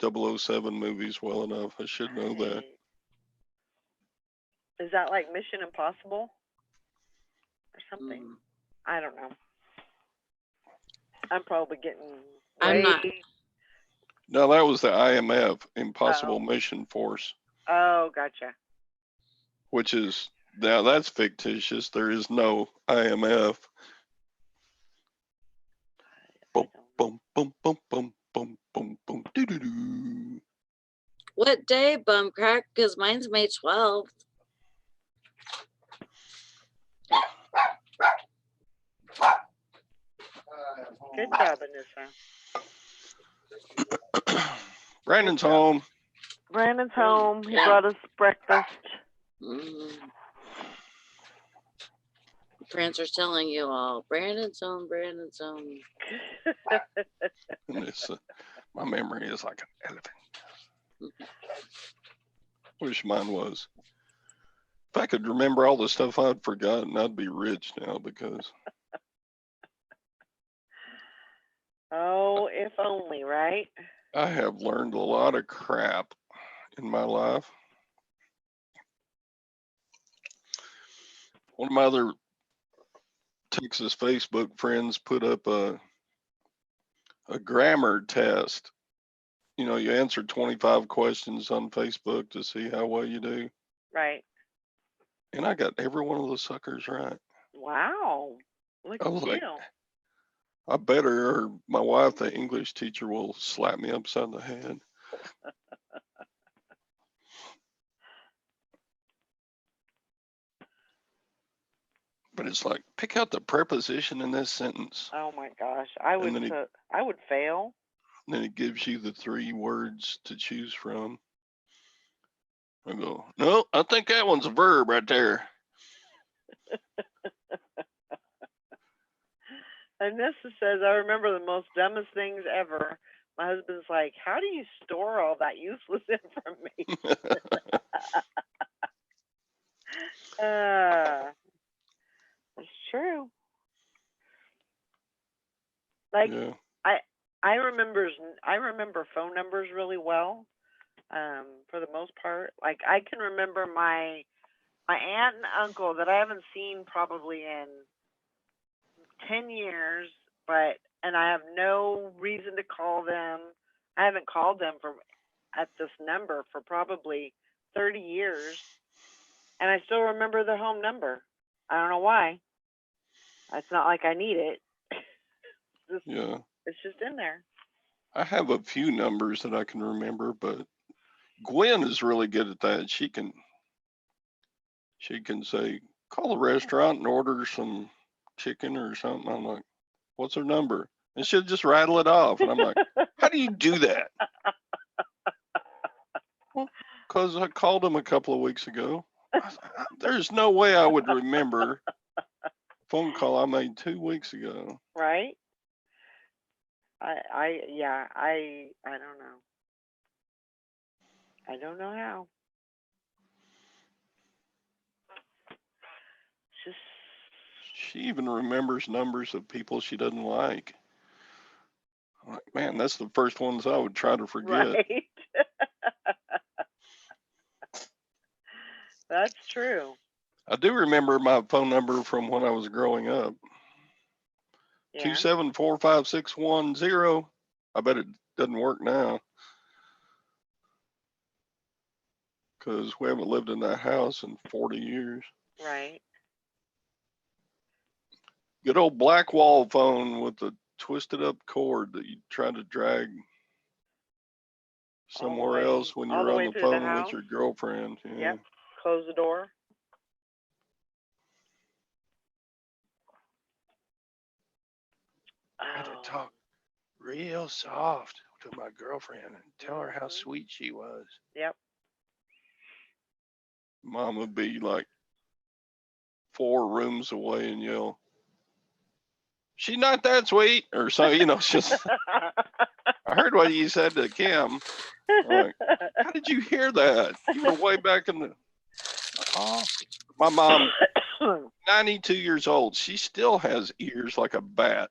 A: 007 movies well enough. I should know that.
B: Is that like Mission Impossible or something? I don't know. I'm probably getting
C: I'm not.
A: No, that was the IMF, Impossible Mission Force.
B: Oh, gotcha.
A: Which is, now that's fictitious. There is no IMF. Boom, boom, boom, boom, boom, boom, boom, boom, doo doo doo.
C: What day, Bumcrack? Because mine's May 12th.
B: Good job, Anissa.
A: Brandon's home.
B: Brandon's home. He brought us breakfast.
C: Prancer's telling you all, Brandon's home, Brandon's home.
A: My memory is like an elephant. Wish mine was. If I could remember all the stuff I'd forgotten, I'd be rich now because.
B: Oh, if only, right?
A: I have learned a lot of crap in my life. One of my other Texas Facebook friends put up a grammar test. You know, you answer 25 questions on Facebook to see how well you do.
B: Right.
A: And I got every one of those suckers right.
B: Wow. Look at you.
A: I better, or my wife, the English teacher, will slap me upside the head. But it's like, pick out the preposition in this sentence.
B: Oh my gosh, I would fail.
A: And then it gives you the 3 words to choose from. I go, no, I think that one's a verb right there.
B: Anissa says, I remember the most dumbest things ever. My husband's like, how do you store all that useless information? It's true. Like, yeah. I remember phone numbers really well. For the most part, like I can remember my my aunt and uncle that I haven't seen probably in 10 years, and I have no reason to call them. I haven't called them at this number for probably 30 years, and I still remember their home number. I don't know why. It's not like I need it.
A: Yeah.
B: It's just in there.
A: I have a few numbers that I can remember, but Gwen is really good at that. She can say, call the restaurant and order some chicken or something. I'm like, what's her number? And she'll just rattle it off. And I'm like, how do you do that? Well, because I called him a couple of weeks ago. There's no way I would remember a phone call I made 2 weeks ago.
B: Right? I don't know. I don't know how. Just
A: She even remembers numbers of people she doesn't like. I'm like, man, that's the first ones I would try to forget.
B: right. That's true.
A: I do remember my phone number from when I was growing up.
B: Yeah.
A: 2745610. I bet it doesn't work now because we haven't lived in that house in 40 years.
B: Right.
A: Good old black wall phone with the twisted up cord that you try to drag somewhere else when
B: all
A: you're
B: the
A: on
B: way
A: the
B: through the
A: phone
B: house?
A: with your girlfriend. Yeah.
B: Yep. Close the door.
A: I had to talk real soft to my girlfriend and tell her how sweet she was.
B: Yep.
A: Mom would be like 4 rooms away and yell, "She's not that sweet," or so, it's just, I heard what you said to Kim. I'm like, how did you hear that? You were way back in the, oh, my mom, 92 years old. She still has ears like a bat.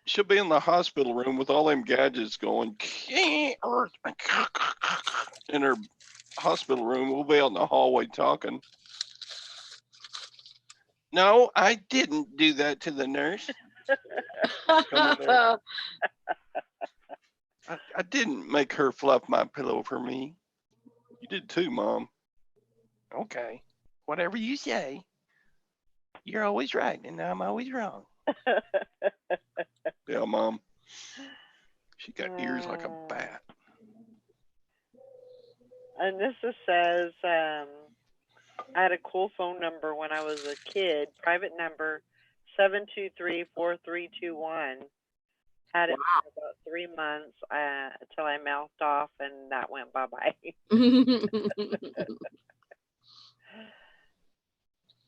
A: She'll be in the hospital room with all them gadgets going in her hospital room. We'll be out in the hallway talking. No, I didn't do that to the nurse. Come in there. I didn't make her fluff my pillow for me. You did too, Mom. Okay. Whatever you say. You're always right, and I'm always wrong. Yeah, Mom. She got ears like a bat.
B: And this says, I had a cool phone number when I was a kid, private number 723-4321. Had it for about 3 months until I mouthed off, and that went bye-bye.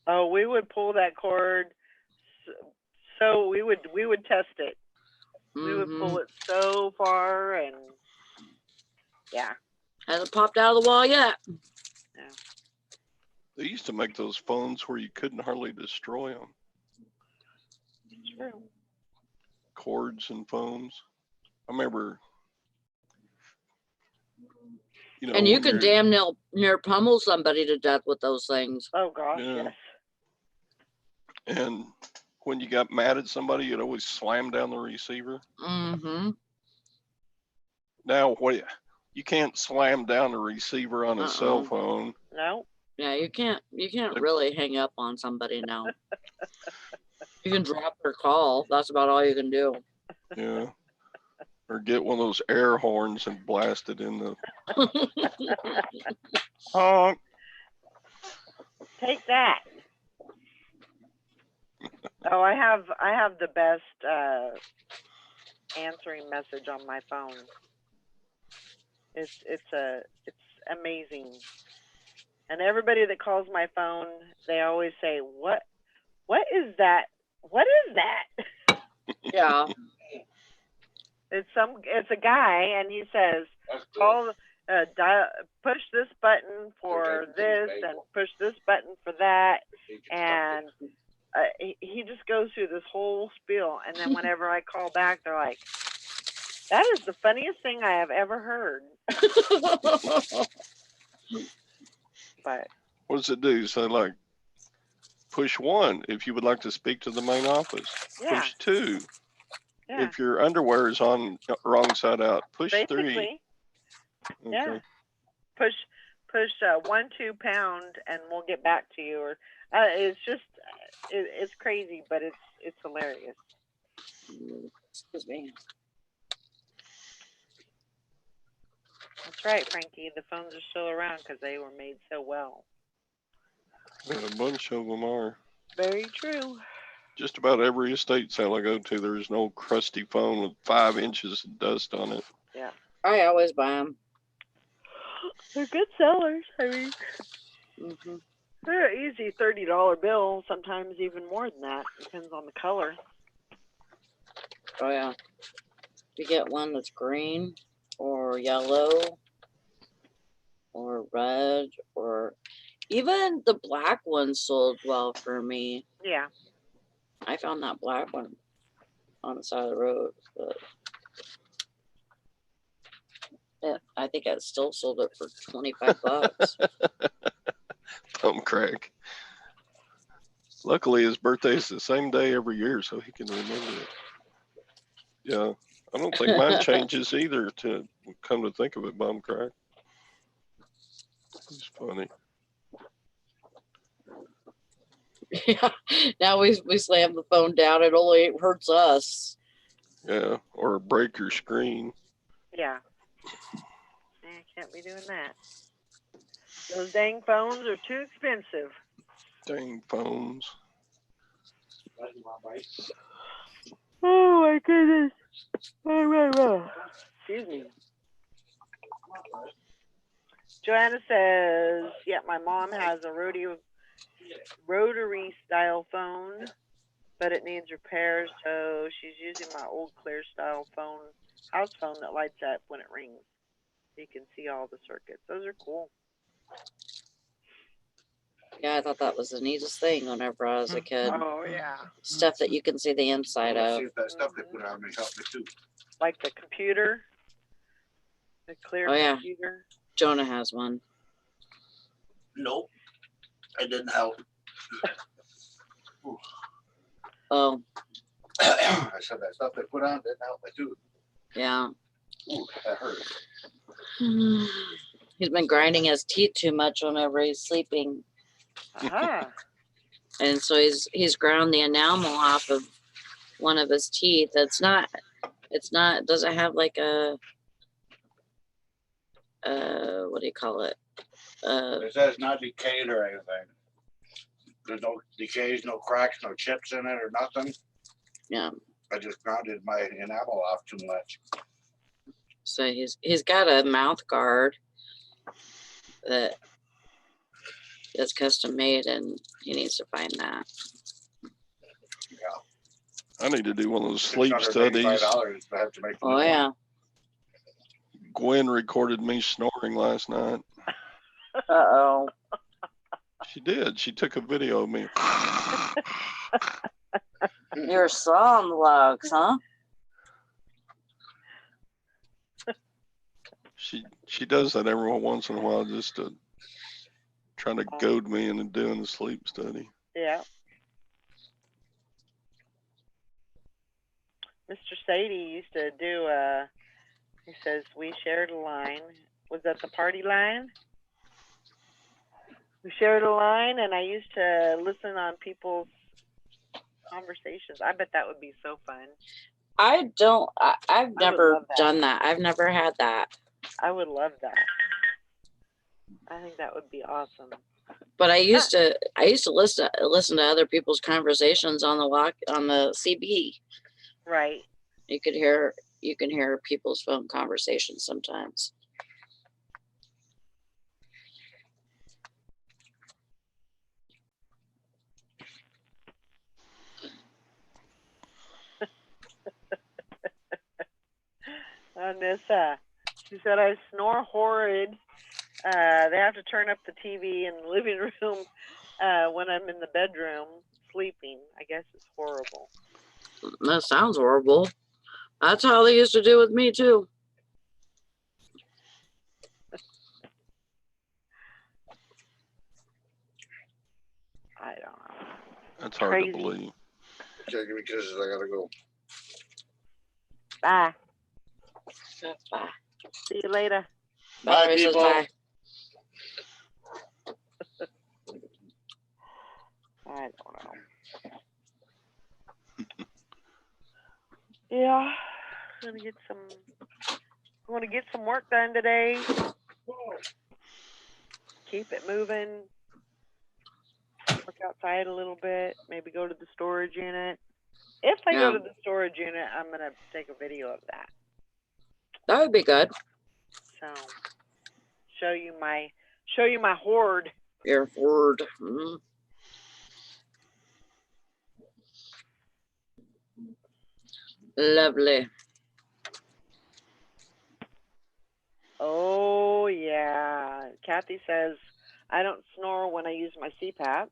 B: Oh, we would pull that cord. So we would test it. We would pull it so far, and yeah.
C: Hasn't popped out of the wall yet.
B: Yeah.
A: They used to make those phones where you couldn't hardly destroy them.
B: True.
A: Cords and phones. I remember,
C: and you could damn near pummel somebody to death with those things.
B: Oh gosh,
A: yeah.
B: Yes.
A: And when you got mad at somebody, you'd always slam down the receiver.
C: Mm-hmm.
A: Now, you can't slam down the receiver on a cell phone.
B: No.
C: Yeah, you can't really hang up on somebody now. You can drop their call. That's about all you can do.
A: Yeah. Or get one of those air horns and blast it in the honk.
B: Take that. Oh, I have the best answering message on my phone. It's amazing. And everybody that calls my phone, they always say, What is that? What is that?
C: Yeah.
B: It's a guy, and he says, call, push this button for this, and push this button for that, and he just goes through this whole spiel. And then whenever I call back, they're like, That is the funniest thing I have ever heard. But
A: What does it do? So like, push 1 if you would like to speak to the main office.
B: yeah,
A: Push 2
B: yeah.
A: if your underwear is on wrong side out. Push 3.
B: Basically, yeah.
A: Okay.
B: Push 1, 2 pound, and we'll get back to you. Or it's just it's crazy, but it's hilarious.
C: Excuse me.
B: That's right, Frankie. The phones are still around because they were made so well.
A: Yeah, a bunch of them are.
B: Very true.
A: Just about every estate sale I go to, there's an old crusty phone with 5 inches of dust on it.
B: Yeah.
C: I always buy them.
B: They're good sellers. I mean, they're an easy $30 bill. Sometimes even more than that. Depends on the color.
C: Oh yeah. You get one that's green or yellow or red, or even the black one sold well for me.
B: Yeah.
C: I found that black one on the side of the road, but I think I still sold it for $25.
A: Thumb crack. Luckily, his birthday is the same day every year, so he can remember it. Yeah, I don't think mine changes either. To come to think of it, bum crack. It's funny.
C: Yeah. Now we slam the phone down. It only hurts us.
A: Yeah, or break your screen.
B: Yeah. I can't be doing that. Those dang phones are too expensive.
A: Dang phones.
B: Oh my goodness. Excuse me. Joanna says, yeah, my mom has a rotary style phone, but it needs repairs, so she's using my old clear style phone, house phone that lights up when it rings. You can see all the circuits. Those are cool.
C: Yeah, I thought that was the neatest thing whenever I was a kid.
B: Oh yeah.
C: Stuff that you can see the inside of.
D: See if that stuff they put on me helped me too.
B: Like the computer, the clear
C: Oh, yeah.
B: computer.
C: Jonah has one.
D: Nope, it didn't help.
C: Oh,
D: I said that stuff they put on didn't help me too.
C: yeah.
D: Ooh, that hurt.
C: He's been grinding his teeth too much whenever he's sleeping.
B: Aha.
C: And so he's ground the enamel off of one of his teeth. Doesn't have like a what do you call it?
D: It says not decayed or anything. There's no decays, no cracks, no chips in it or nothing.
C: Yeah.
D: I just grounded my enamel off too much.
C: So he's got a mouth guard that's custom made, and he needs to find that.
D: Yeah.
A: I need to do one of those sleep studies.
D: $685 I have to make.
C: Oh yeah.
A: Gwen recorded me snoring last night.
C: Uh-oh.
A: She did. She took a video of me.
C: Your song logs, huh?
A: She does that every once in a while just to trying to goad me into doing the sleep study.
B: Yeah. Mr. Sadie used to do he says, we shared a line. Was that the party line? We shared a line, and I used to listen on people's conversations. I bet that would be so fun.
C: I've never done that. I've never had that.
B: I would love that. I think that would be awesome.
C: But I used to listen to other people's conversations on the CB.
B: Right.
C: You can hear people's phone conversations sometimes.
B: Nissa, she said I snore horrid. They have to turn up the TV in the living room when I'm in the bedroom sleeping. I guess it's horrible.
C: That sounds horrible. That's how they used to do with me too.
B: I don't know.
A: That's hard
B: Crazy.
A: to believe.
D: Okay, give me kisses. I gotta go.
B: Bye.
C: Bye.
B: See you later.
D: Bye,
C: Valerie says
D: people.
C: bye.
B: I don't know. Yeah, gonna get some. I want to get some work done today. Keep it moving. Work outside a little bit. Maybe go to the storage unit. If I go
C: Yeah.
B: to the storage unit, I'm gonna take a video of that.
C: That would be good.
B: So show you my hoard.
C: Your word. Mm. Lovely.
B: Oh yeah. Kathy says I don't snore when I use my CPAP.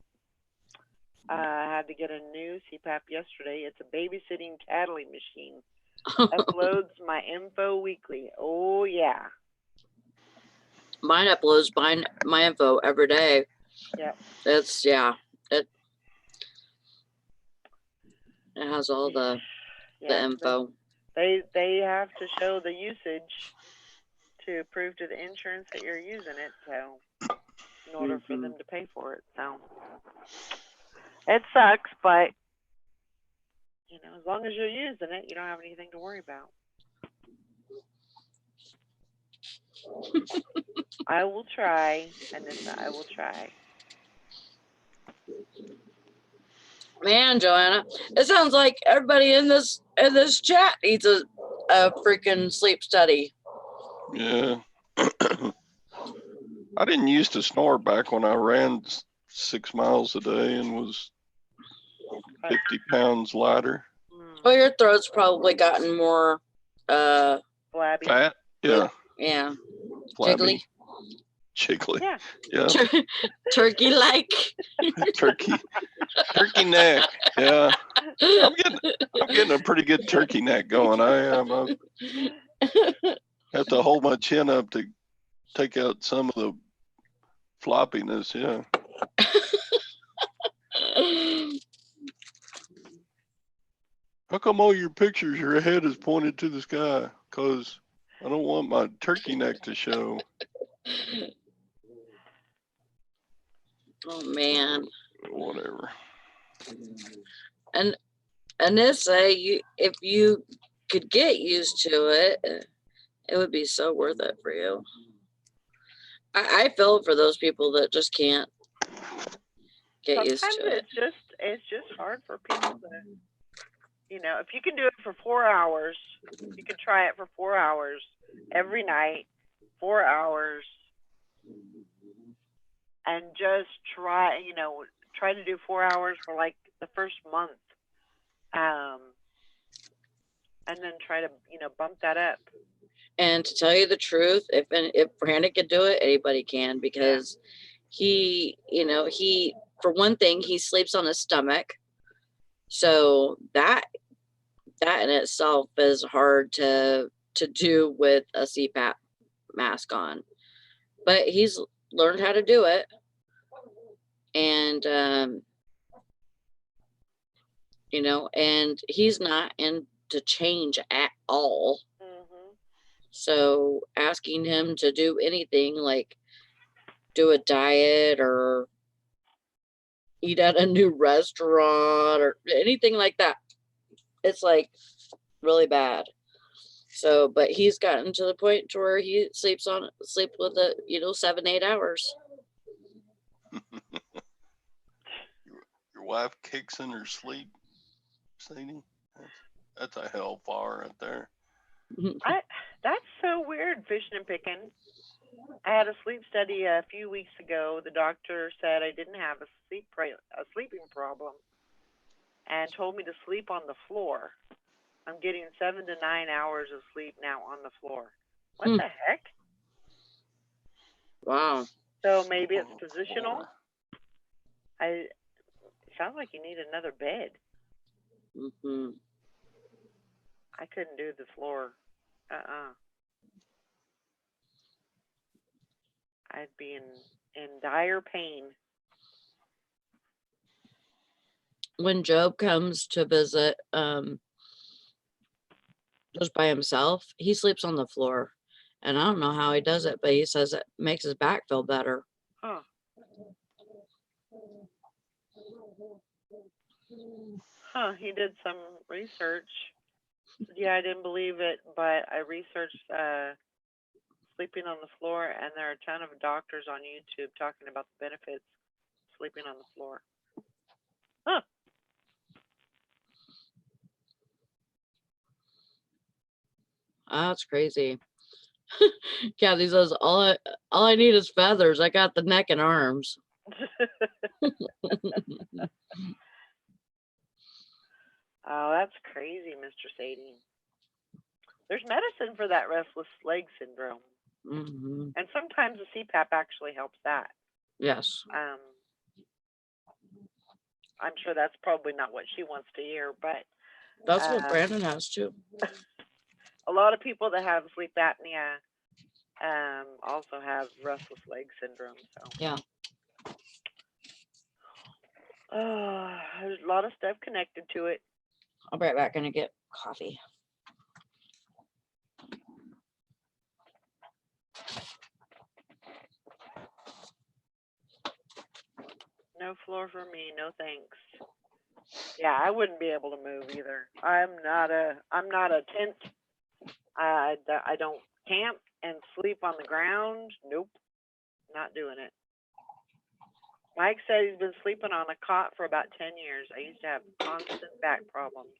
B: I had to get a new CPAP yesterday. It's a babysitting tattling machine. Uploads my info weekly. Oh yeah.
C: Mine uploads my info every day.
B: Yep.
C: It's yeah. It has all the
B: Yeah,
C: info.
B: They have to show the usage to prove to the insurance that you're using it, so in order for them to pay for it. So it sucks, but you know, as long as you're using it, you don't have anything to worry about. I will try, Anissa, I will try.
C: Man, Joanna, it sounds like everybody in this chat needs a freaking sleep study.
A: Yeah. I didn't used to snore back when I ran 6 miles a day and was 50 pounds lighter.
C: Well, your throat's probably gotten more
B: Flabby.
A: Fat? Yeah.
C: Yeah.
A: Flabby.
C: Jiggly.
A: Jiggly.
B: Yeah.
A: Yeah.
C: Turkey like.
A: Turkey neck. Yeah. I'm getting a pretty good turkey neck going. I have to hold my chin up to take out some of the floppiness. Yeah. How come all your pictures, your head is pointed to the sky? Because I don't want my turkey neck to show.
C: Oh man.
A: Whatever.
C: And Anissa, if you could get used to it, it would be so worth it for you. I feel for those people that just can't get used to it.
B: It's just hard for people to, you know, if you can do it for 4 hours, you can try it for 4 hours every night, 4 hours, and just try, you know, try to do 4 hours for like the first month, and then try to, you know, bump that up.
C: And to tell you the truth, if Brandon could do it, anybody can, because he, you know, for one thing, he sleeps on his stomach. So that in itself is hard to do with a CPAP mask on. But he's learned how to do it. And you know, and he's not into change at all. So asking him to do anything like do a diet or eat at a new restaurant or anything like that, it's like really bad. So, but he's gotten to the point to where he sleep with it, you know, 7-8 hours.
A: Your wife kicks in her sleep, Sadie. That's a hellfire right there.
B: That's so weird, fishing and picking. I had a sleep study a few weeks ago. The doctor said I didn't have a sleeping problem and told me to sleep on the floor. I'm getting 7 to 9 hours of sleep now on the floor. What the heck?
C: Wow.
B: So maybe it's positional. It sounds like you need another bed. I couldn't do the floor. I'd be in dire pain.
C: When Job comes to visit, just by himself, he sleeps on the floor. And I don't know how he does it, but he says it makes his back feel better.
B: Huh. Huh, he did some research. Yeah, I didn't believe it, but I researched sleeping on the floor, and there are a ton of doctors on YouTube talking about the benefits of sleeping on the floor. Huh.
C: Oh, that's crazy. Kathy says, all I need is feathers. I got the neck and arms.
B: Oh, that's crazy, Mr. Sadie. There's medicine for that restless leg syndrome.
C: Mm-hmm.
B: And sometimes the CPAP actually helps that.
C: Yes.
B: I'm sure that's probably not what she wants to hear, but
C: that's what Brandon has too.
B: A lot of people that have sleep apnea also have restless leg syndrome. So
C: yeah.
B: There's a lot of stuff connected to it.
C: I'll be right back and get coffee.
B: No floor for me, no thanks. Yeah, I wouldn't be able to move either. I'm not a tent. I don't camp and sleep on the ground. Nope, not doing it. Mike said he's been sleeping on a cot for about 10 years. I used to have constant back problems.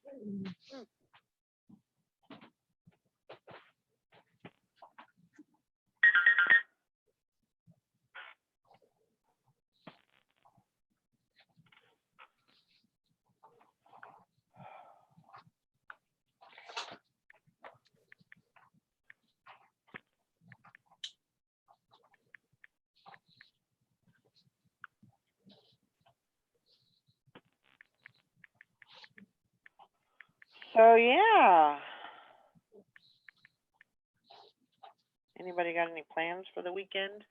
B: So yeah. Anybody got any plans for the weekend?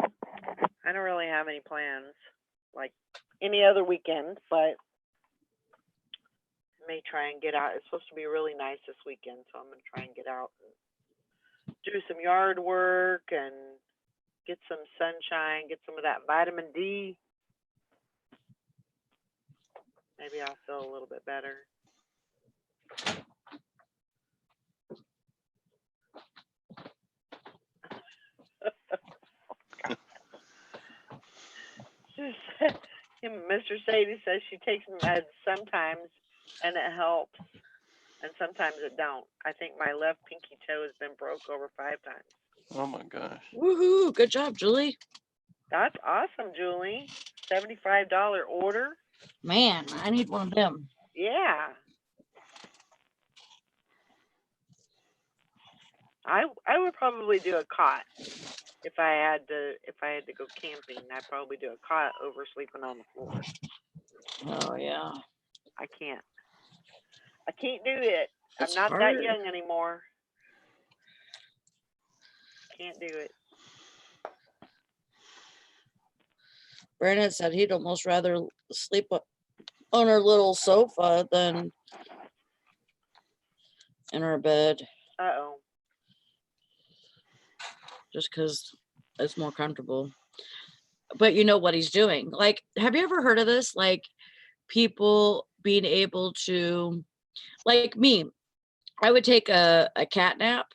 B: I don't really have any plans like any other weekend, but I may try and get out. It's supposed to be really nice this weekend, so I'm going to try and get out and do some yard work and get some sunshine, get some of that vitamin D. Maybe I'll feel a little bit better. Mr. Sadie says she takes meds sometimes and it helps, and sometimes it don't. I think my left pinky toe has been broke over 5 times.
A: Oh my gosh.
C: Woohoo! Good job, Julie.
B: That's awesome, Julie. $75 order.
C: Man, I need one of them.
B: Yeah. I would probably do a cot if I had to go camping. I'd probably do a cot over sleeping on the floor.
C: Oh yeah.
B: I can't do it.
C: It's
B: I'm not
C: hard.
B: that young anymore. Can't do it.
C: Brandon said he'd almost rather sleep on our little sofa than in our bed.
B: Uh-oh.
C: Just because it's more comfortable. But you know what he's doing. Like, have you ever heard of this? Like, people being able to, like me, I would take a cat nap,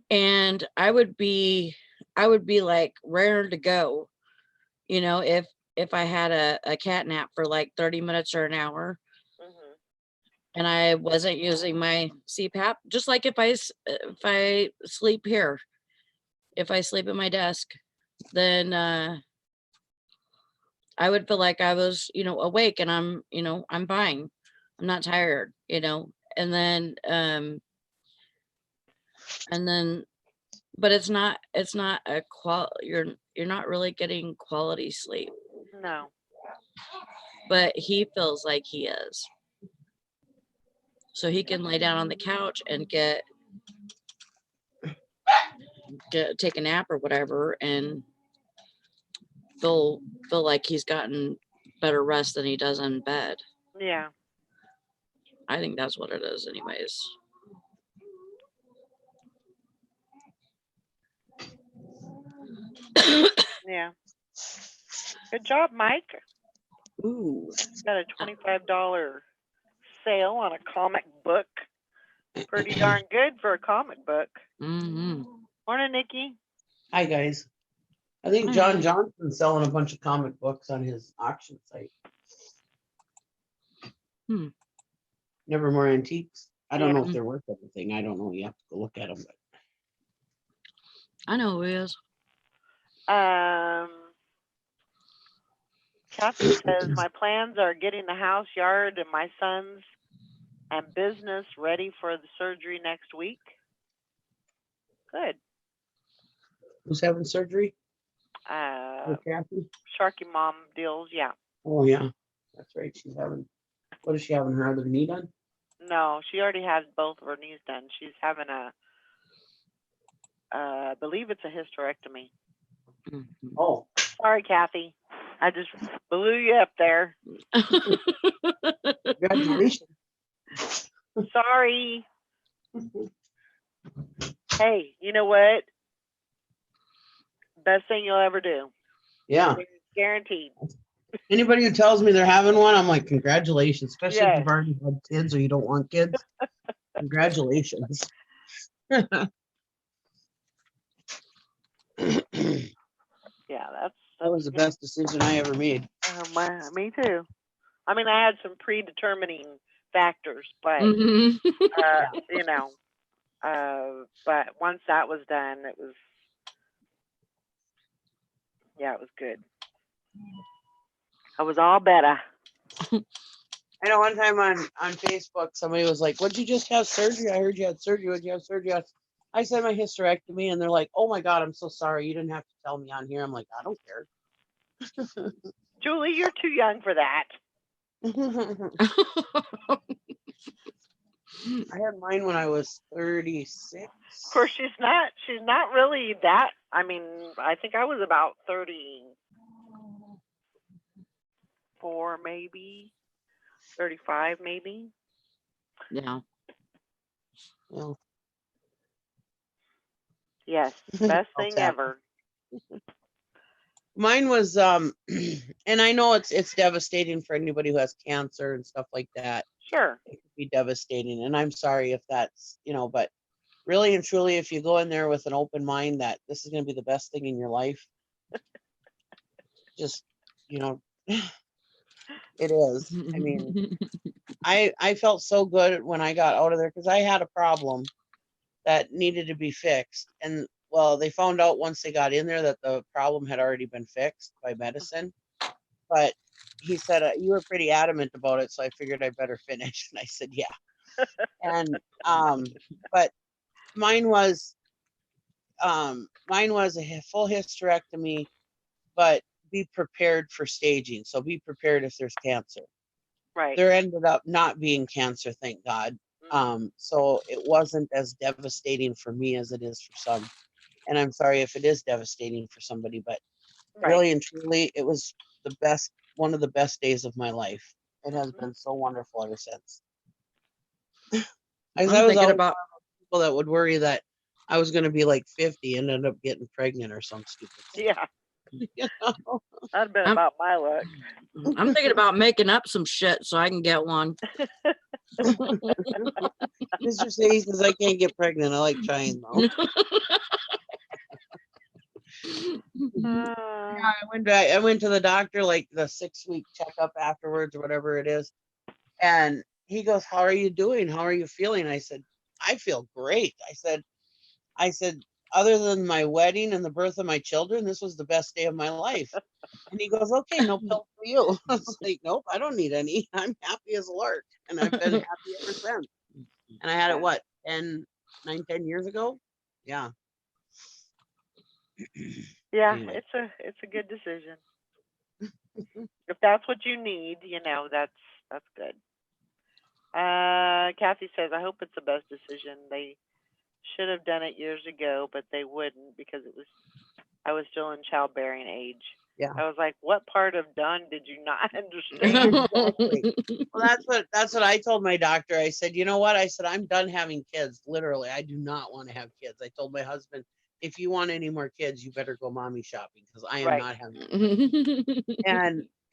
C: and I would be like raring to go, you know, if I had a cat nap for like 30 minutes or an hour, and I wasn't using my CPAP, just like if I sleep here, if I sleep at my desk, then I would feel like I was, you know, awake, and I'm fine. I'm not tired, you know, and then, but it's not a you're not really getting quality sleep.
B: No.
C: but he feels like he is. So he can lay down on the couch and take a nap or whatever and feel like he's gotten better rest than he does in bed.
B: Yeah.
C: I think that's what it is anyways.
B: Yeah. Good job, Mike.
C: Ooh.
B: Got a $25 sale on a comic book. Pretty darn good for a comic book.
C: Mm-hmm.
B: Morning, Nikki.
E: Hi, guys. I think John Johnson's selling a bunch of comic books on his auction site. Nevermore Antiques. I don't know if they're worth anything. I don't know. You have to go look at them. But
C: I know who he is.
B: Kathy says, my plans are getting the house, yard, and my sons and business ready for the surgery next week. Good.
E: who's having surgery?
B: Uh,
E: Kathy?
B: Sharky Mom deals, yeah.
E: Oh, yeah. That's right. She's having, what is she having, her other knee done?
B: No, she already has both of her knees done. She's having I believe it's a hysterectomy.
C: Mm-hmm.
E: Oh.
B: Sorry, Kathy. I just blew you up there.
E: Congratulations.
B: Sorry. Hey, you know what? Best thing you'll ever do.
E: Yeah.
B: Guaranteed.
E: Anybody who tells me they're having one, I'm like, congratulations. Especially if
B: Yes.
E: you've already had kids or you don't want kids. Congratulations.
B: Yeah, that's
E: That was the best decision I ever made.
B: me too. I mean, I had some predetermining factors, but
C: Mm-hmm.
B: you know, but once that was done, it was good. I was all better.
E: I know one time on Facebook, somebody was like, "What'd you just have surgery? I heard you had surgery. What'd you have surgery on?" I said my hysterectomy, and they're like, "Oh my God, I'm so sorry. You didn't have to tell me on here." I'm like, I don't care.
B: Julie, you're too young for that.
E: I had mine when I was 36.
B: Of course, she's not really that. I mean, I think I was about 34, maybe 35, maybe.
C: Yeah.
E: Well,
B: Yes, best thing ever.
E: mine was and I know it's devastating for anybody who has cancer and stuff like that.
B: Sure.
E: It could be devastating, and I'm sorry if that's, but really and truly, if you go in there with an open mind that this is going to be the best thing in your life, just, it is. I mean, I felt so good when I got out of there because I had a problem that needed to be fixed. And well, they found out once they got in there that the problem had already been fixed by medicine. But he said, you were pretty adamant about it, so I figured I better finish. And I said, yeah. And but mine was a full hysterectomy, but be prepared for staging. So be prepared if there's cancer.
B: Right.
E: There ended up not being cancer, thank God. So it wasn't as devastating for me as it is for some. And I'm sorry if it is devastating for somebody, but really and truly, it was one of the best days of my life. It has been so wonderful ever since. I was thinking about people that would worry that I was going to be like 50 and end up getting pregnant or some stupid thing.
B: Yeah. That'd been about my luck.
C: I'm thinking about making up some shit so I can get one.
E: Mr. Sadie says I can't get pregnant. I like trying though. Yeah, I went to the doctor like the 6-week checkup afterwards or whatever it is. And he goes, "How are you doing? How are you feeling?" I said, "I feel great." I said, other than my wedding and the birth of my children, this was the best day of my life. And he goes, "Okay, no pill for you." I was like, "Nope, I don't need any. I'm happy as a lark." And I've been happy ever since. And I had it, 10 years ago? Yeah.
B: Yeah,
E: Anyway.
B: it's a good decision. if that's what you need, that's good. Kathy says, I hope it's the best decision. They should have done it years ago, but they wouldn't because I was still in childbearing age.
E: Yeah.
B: I was like, what part of done did you not understand?
E: Exactly. Well, that's what I told my doctor. I said, you know what? I said, I'm done having kids. Literally, I do not want to have kids. I told my husband, if you want any more kids, you better go mommy shopping because I am
B: Right.
E: not having.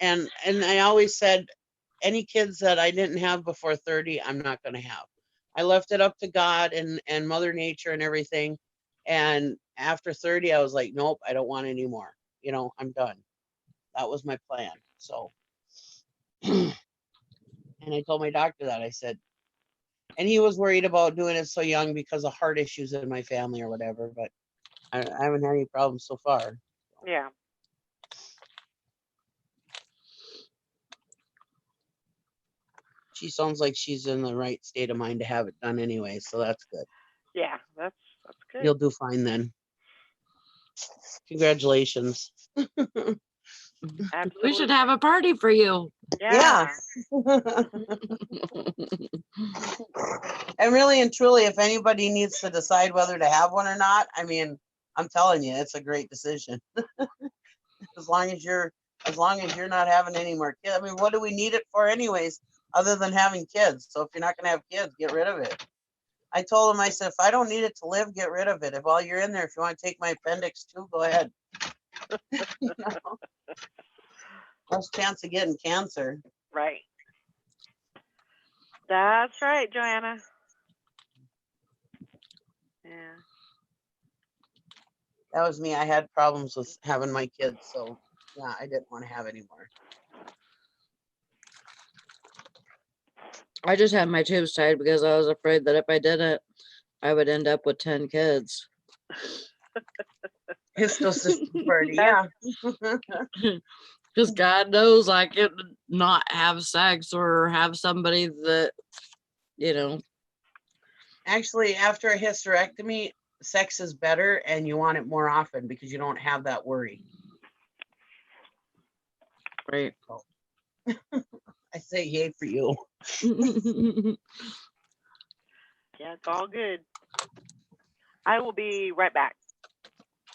E: And I always said, any kids that I didn't have before 30, I'm not going to have. I left it up to God and Mother Nature and everything. And after 30, I was like, nope, I don't want any more. I'm done. That was my plan. So, and I told my doctor that. I said, and he was worried about doing it so young because of heart issues in my family or whatever. But I haven't had any problems so far.
B: Yeah.
E: She sounds like she's in the right state of mind to have it done anyway, so that's good.
B: Yeah, that's good.
E: You'll do fine then. Congratulations.
C: We should have a party for you.
B: Yeah.
E: And really and truly, if anybody needs to decide whether to have one or not, I mean, I'm telling you, it's a great decision. as long as you're not having any more kids. I mean, what do we need it for anyways, other than having kids? So if you're not gonna have kids, get rid of it. I told him, I said, if I don't need it to live, get rid of it. If while you're in there, if you want to take my appendix too, go ahead. Less chance of getting cancer.
B: Right. That's right, Joanna. Yeah.
E: That was me. I had problems with having my kids, so yeah, I didn't want to have any more.
C: I just had my tubes tied because I was afraid that if I didn't, I would end up with 10 kids.
E: Histocystin party, yeah.
C: Because God knows I could not have sex or have somebody that,
E: Actually, after a hysterectomy, sex is better and you want it more often because you don't have that worry.
C: Right.
E: I say yay for you.
B: Yeah, it's all good. I will be right back.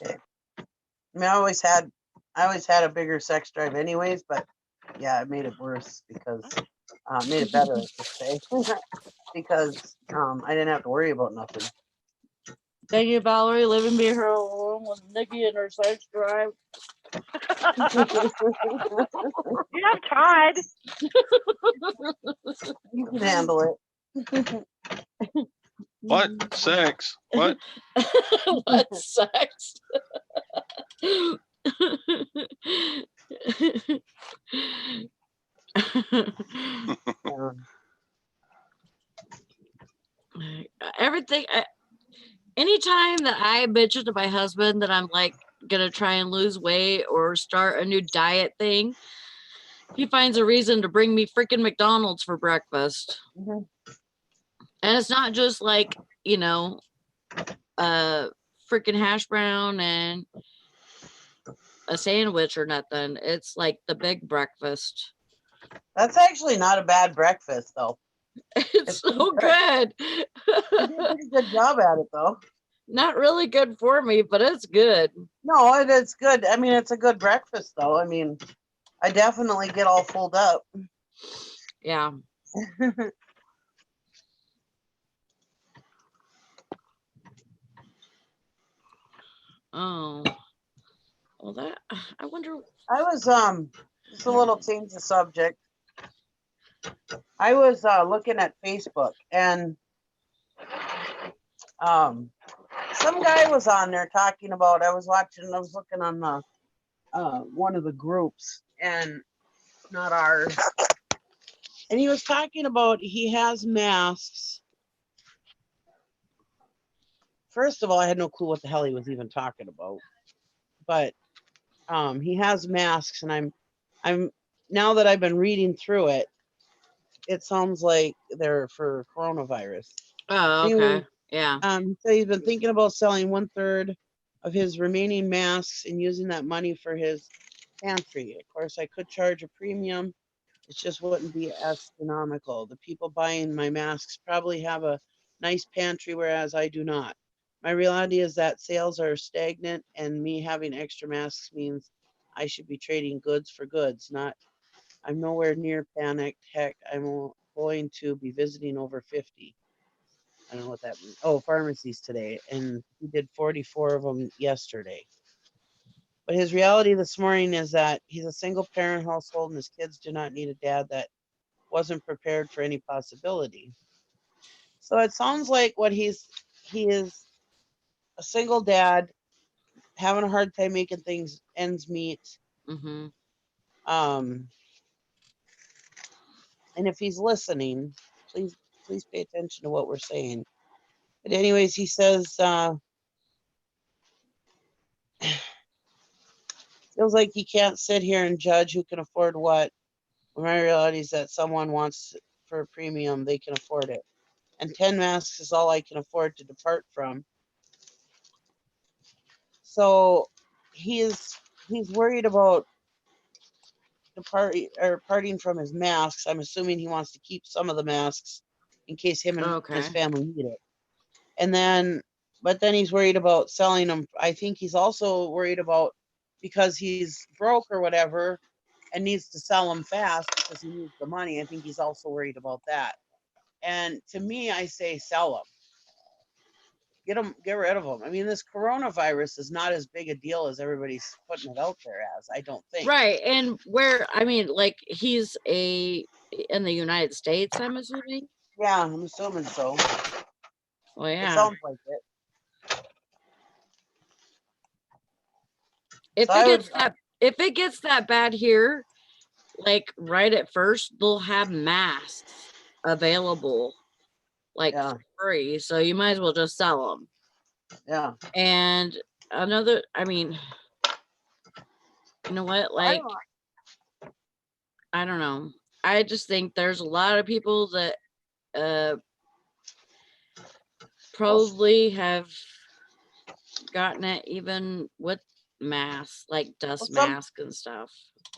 E: Okay. I mean, I always had a bigger sex drive anyways, but yeah, it made it worse because made it better, I should say. Because I didn't have to worry about nothing.
C: Thank you, Valerie, living be her alone with Nikki and her sex drive.
B: You have Todd.
E: You can handle it.
A: What? Sex? What?
C: What sex? Everything. Anytime that I mention to my husband that I'm like gonna try and lose weight or start a new diet thing, he finds a reason to bring me freaking McDonald's for breakfast.
E: Mm-hmm.
C: And it's not just like, a freaking hash brown and a sandwich or nothing. It's like the big breakfast.
E: That's actually not a bad breakfast, though.
C: It's so good.
E: You did a pretty good job at it, though.
C: Not really good for me, but it's good.
E: No, it is good. I mean, it's a good breakfast, though. I mean, I definitely get all fulled up.
C: Yeah. Oh. Well, that, I wonder.
E: I was, just a little change of subject. I was looking at Facebook and some guy was on there talking about, I was looking on the one of the groups and not ours. And he was talking about he has masks. First of all, I had no clue what the hell he was even talking about. But he has masks, and I'm now that I've been reading through it, it sounds like they're for coronavirus.
C: Oh, okay.
E: Anyway,
C: Yeah.
E: So he's been thinking about selling 1/3 of his remaining masks and using that money for his pantry. Of course, I could charge a premium. It just wouldn't be astronomical. The people buying my masks probably have a nice pantry, whereas I do not. My reality is that sales are stagnant, and me having extra masks means I should be trading goods for goods. Not, I'm nowhere near panicked. Heck, going to be visiting over 50. I don't know what that means. Oh, pharmacies today, and he did 44 of them yesterday. But his reality this morning is that he's a single parent household and his kids do not need a dad that wasn't prepared for any possibility. So it sounds like he is a single dad having a hard time making things ends meet.
C: Mm-hmm.
E: And if he's listening, please pay attention to what we're saying. But anyways, he says feels like he can't sit here and judge who can afford what. My reality is that someone wants for a premium, they can afford it. And 10 masks is all I can afford to depart from. So he's worried about parting from his masks. I'm assuming he wants to keep some of the masks in case him and his
C: Okay.
E: family need it. And then, but then he's worried about selling them. I think he's also worried about, because he's broke or whatever and needs to sell them fast because he needs the money. I think he's also worried about that. And to me, I say sell them. Get rid of them. I mean, this coronavirus is not as big a deal as everybody's putting it out there as, I don't think.
C: Right. And like he's in the United States, I'm assuming.
E: Yeah, I'm assuming so.
C: Well,
E: It
C: yeah.
E: sounds like it.
C: If
E: So
C: if it gets that bad here, like right at first, they'll have masks available, like
E: Yeah.
C: for free. So you might as well just sell them.
E: Yeah.
C: And another, I mean, you know what? Like, I don't know. I just think there's a lot of people that probably have gotten it even with masks, like dust mask and stuff.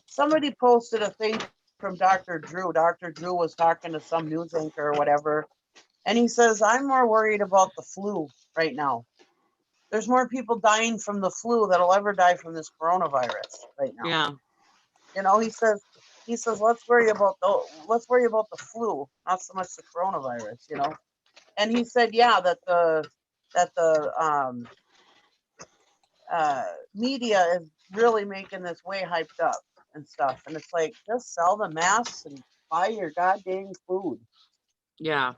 E: Somebody posted a thing from Dr. Drew. Dr. Drew was talking to some news anchor or whatever, and he says, I'm more worried about the flu right now. There's more people dying from the flu that'll ever die from this coronavirus right now.
C: Yeah.
E: You know, he says let's worry about the flu, not so much the coronavirus, you know. And he said, yeah, that the media is really making this way hyped up and stuff. And it's like, just sell the masks and buy your goddamn food.
C: Yeah.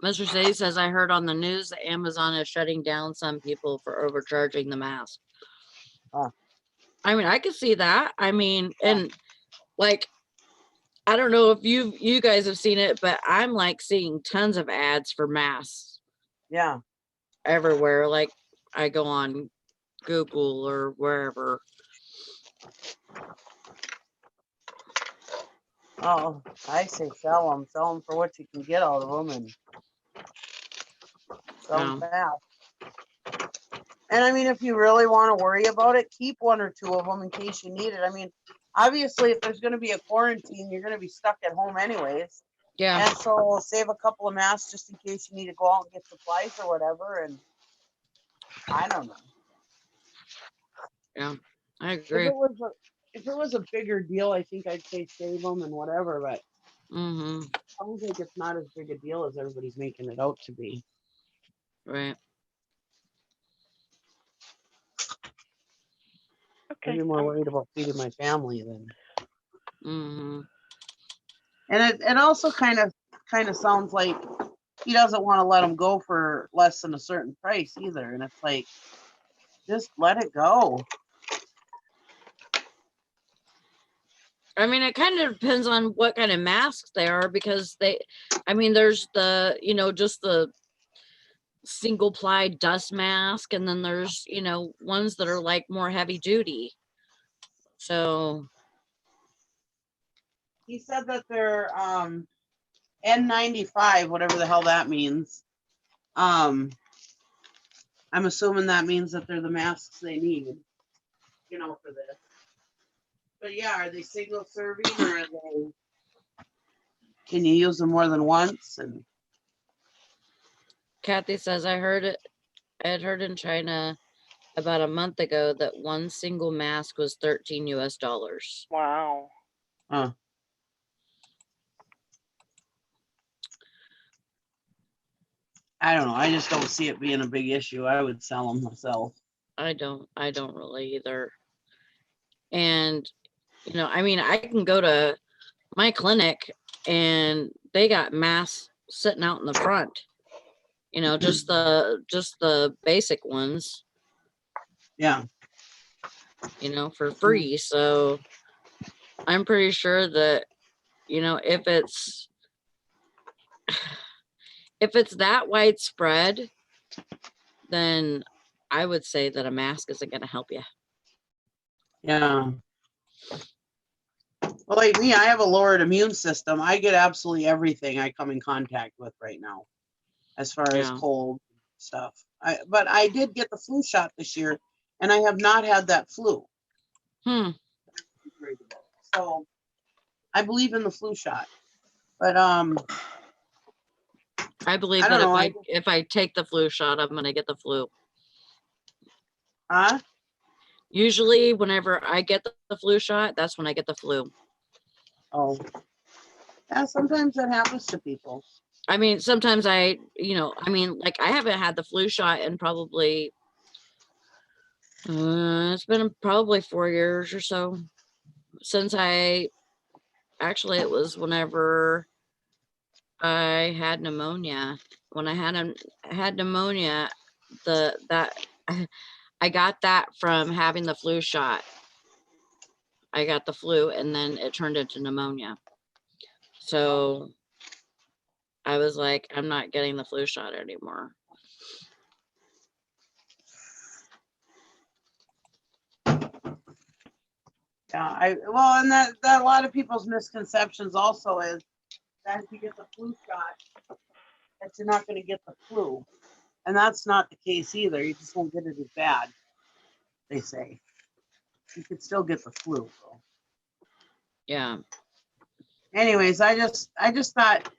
C: Mr. City says, I heard on the news that Amazon is shutting down some people for overcharging the mask. I mean, I could see that. I mean, and like, I don't know if you guys have seen it, but I'm like seeing tons of ads for masks.
E: Yeah.
C: Everywhere. Like I go on Google or wherever.
E: Oh, I say sell them for what you can get out of them, and sell them fast. And I mean, if you really want to worry about it, keep one or two of them in case you need it. I mean, obviously, if there's going to be a quarantine, you're going to be stuck at home anyways.
C: Yeah.
E: And so save a couple of masks just in case you need to go out and get supplies or whatever. And I don't know.
C: Yeah, I agree.
E: If it was a bigger deal, I think I'd say save them and whatever, but
C: I
E: don't think it's not as big a deal as everybody's making it out to be.
C: Right.
E: Okay. I'm more worried about feeding my family than.
C: And
E: it also kind of sounds like he doesn't want to let them go for less than a certain price either. And it's like, just let it go.
C: I mean, it kind of depends on what kind of masks they are, because there's the, just the single ply dust mask, and then there's, ones that are like more heavy duty. So
E: he said that they're N95, whatever the hell that means. I'm assuming that means that they're the masks they need, for this. But yeah, are they single serving or are they? Can you use them more than once? And
C: Kathy says, I had heard in China about a month ago that one single mask was $13 US.
B: Wow.
E: uh, I don't know. I just don't see it being a big issue. I would sell them myself.
C: I don't really either. And, you know, I mean, I can go to my clinic and they got masks sitting out in the front, you know, just the basic ones,
E: Yeah.
C: you know, for free. So I'm pretty sure that, you know, if it's that widespread, then I would say that a mask isn't going to help you.
E: Yeah. Well, like me, I have a lowered immune system. I get absolutely everything I come in contact with right now, as far as
C: Yeah.
E: cold stuff. But I did get the flu shot this year, and I have not had that flu. So I believe in the flu shot. But
C: I believe
E: I don't
C: that
E: know,
C: if I take the flu shot, I'm going to get the flu. Usually whenever I get the flu shot, that's when I get the flu.
E: Oh. Yeah, sometimes that happens to people.
C: I mean, sometimes like I haven't had the flu shot in probably, it's been probably 4 years or so since it was whenever I had pneumonia. When I had pneumonia, I got that from having the flu shot. I got the flu and then it turned into pneumonia. So I was like, I'm not getting the flu shot anymore.
E: Yeah, and that a lot of people's misconceptions also is that if you get the flu shot, that you're not going to get the flu. And that's not the case either. You just won't get it as bad, they say. You could still get the flu, though.
C: Yeah.
E: Anyways, I just thought,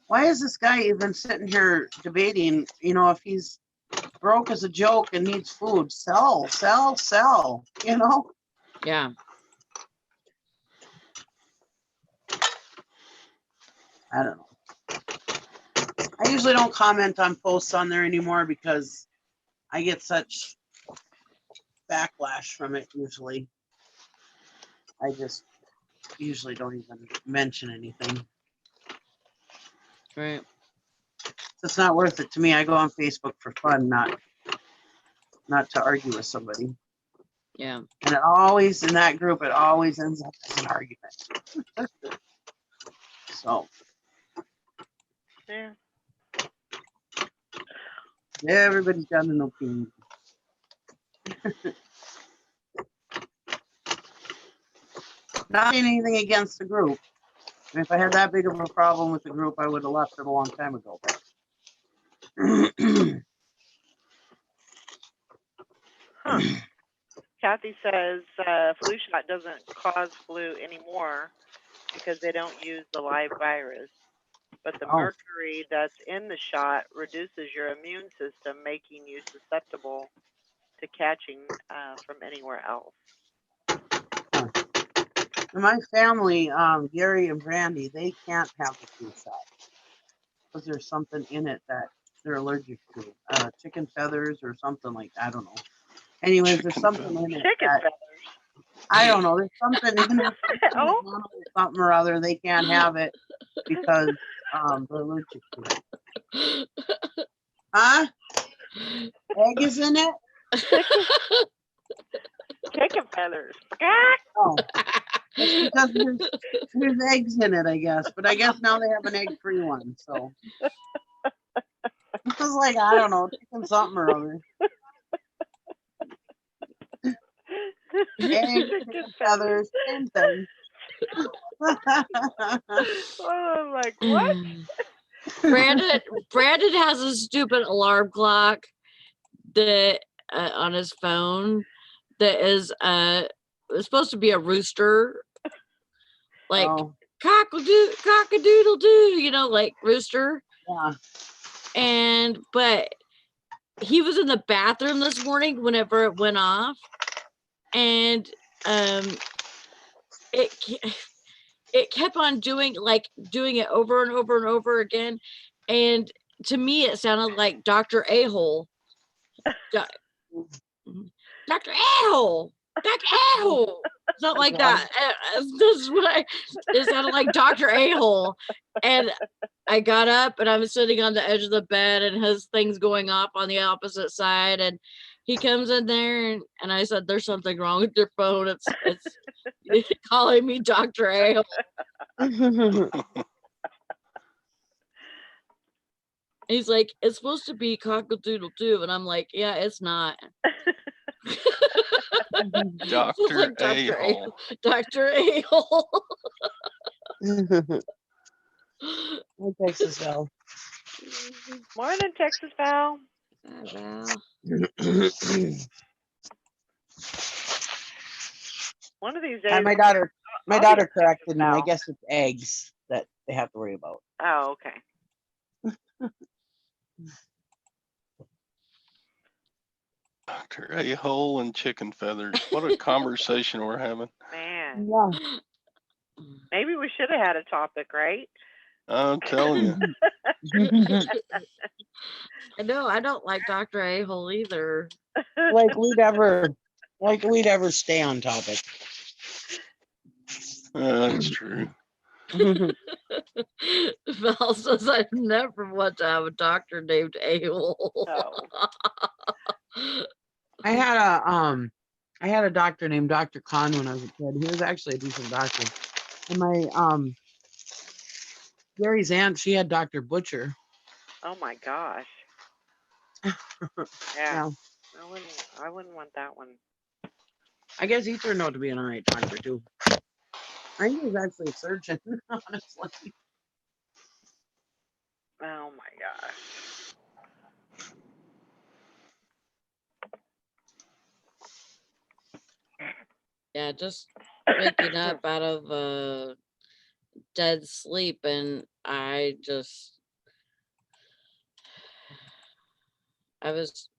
E: why is this guy even sitting here debating, you know, if he's broke as a joke and needs food, sell, you know?
C: Yeah.
E: I don't know. I usually don't comment on posts on there anymore because I get such backlash from it usually. I just usually don't even mention anything.
C: Right.
E: It's not worth it to me. I go on Facebook for fun, not to argue with somebody.
C: Yeah.
E: And it always, in that group, it always ends up as an argument. So.
B: Yeah.
E: Everybody's got an opinion. Not anything against the group. And if I had that big of a problem with the group, I would have left it a long time ago.
B: Huh. Kathy says flu shot doesn't cause flu anymore because they don't use the live virus. But the mercury that's in the shot reduces your immune system, making you susceptible to catching from anywhere else.
E: In my family, Gary and Brandy, they can't have the flu shot because there's something in it that they're allergic to. Chicken feathers or something like that. I don't know. Anyways, there's something in it.
B: Chicken feathers.
E: I don't know. There's something in it. Something or other. They can't have it because they're allergic to it. Huh? Egg is in it?
B: Chicken feathers.
E: Oh. It's because there's eggs in it, I guess. But I guess now they have an egg-free one, so. It was like, I don't know, chicken something or other. Eggs, chicken feathers, same thing.
B: Oh, I'm like, what?
C: Brandon has a stupid alarm clock that on his phone that is was supposed to be a rooster, like
E: Oh,
C: cock-a-doodle doo, you know, like rooster.
E: yeah.
C: But he was in the bathroom this morning whenever it went off, and it kept on doing it over and over and over again, and to me it sounded like Dr. A-hole. Dr. A-hole, Dr. A-hole, something like that. This is what it sounded like, Dr. A-hole. And I got up and I was sitting on the edge of the bed and his thing's going off on the opposite side. And he comes in there and I said, "There's something wrong with your phone. It's calling me Dr. A-hole." He's like, "It's supposed to be cock-a-doodle-doo." And I'm like, "Yeah, it's not."
A: Dr.
C: Like
A: A-hole.
C: Dr. A-hole.
E: Hi, Texas Val.
B: Morning, Texas Val.
C: Val.
B: One of these days.
E: My daughter
B: I'll be
E: corrected me. I
B: Val.
E: guess it's eggs that they have to worry about.
B: Oh, okay.
A: Dr. A-hole and chicken feathers. What a conversation we're having.
B: Man,
E: Yeah.
B: maybe we should have had a topic, right?
A: I'm telling you.
C: I know, I don't like Dr. A-hole either.
E: like we'd ever stay on topic.
A: That's true.
C: Val says, "I never want to have a doctor named A-hole."
B: No.
E: I had a doctor named Dr. Khan when I was a kid. He was actually a decent doctor. And my Gary's aunt, she had Dr. Butcher.
B: Oh my gosh.
E: Yeah.
B: Yeah. I wouldn't want that one.
E: I guess he turned out to be an alright doctor too. I think he was actually a surgeon, honestly.
B: Oh my gosh.
C: Yeah, just waking up out of a dead sleep, and I was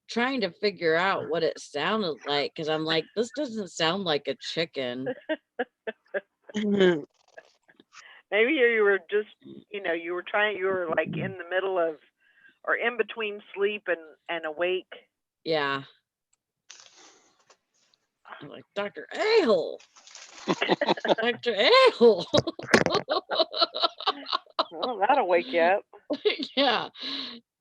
C: trying to figure out what it sounded like, because I'm like, this doesn't sound like a chicken.
B: Maybe you were just, you were like in the middle of, or in between sleep and awake.
C: Yeah. I'm like, Dr. A-hole. Dr. A-hole.
B: Well, that'll wake you up.
C: Yeah.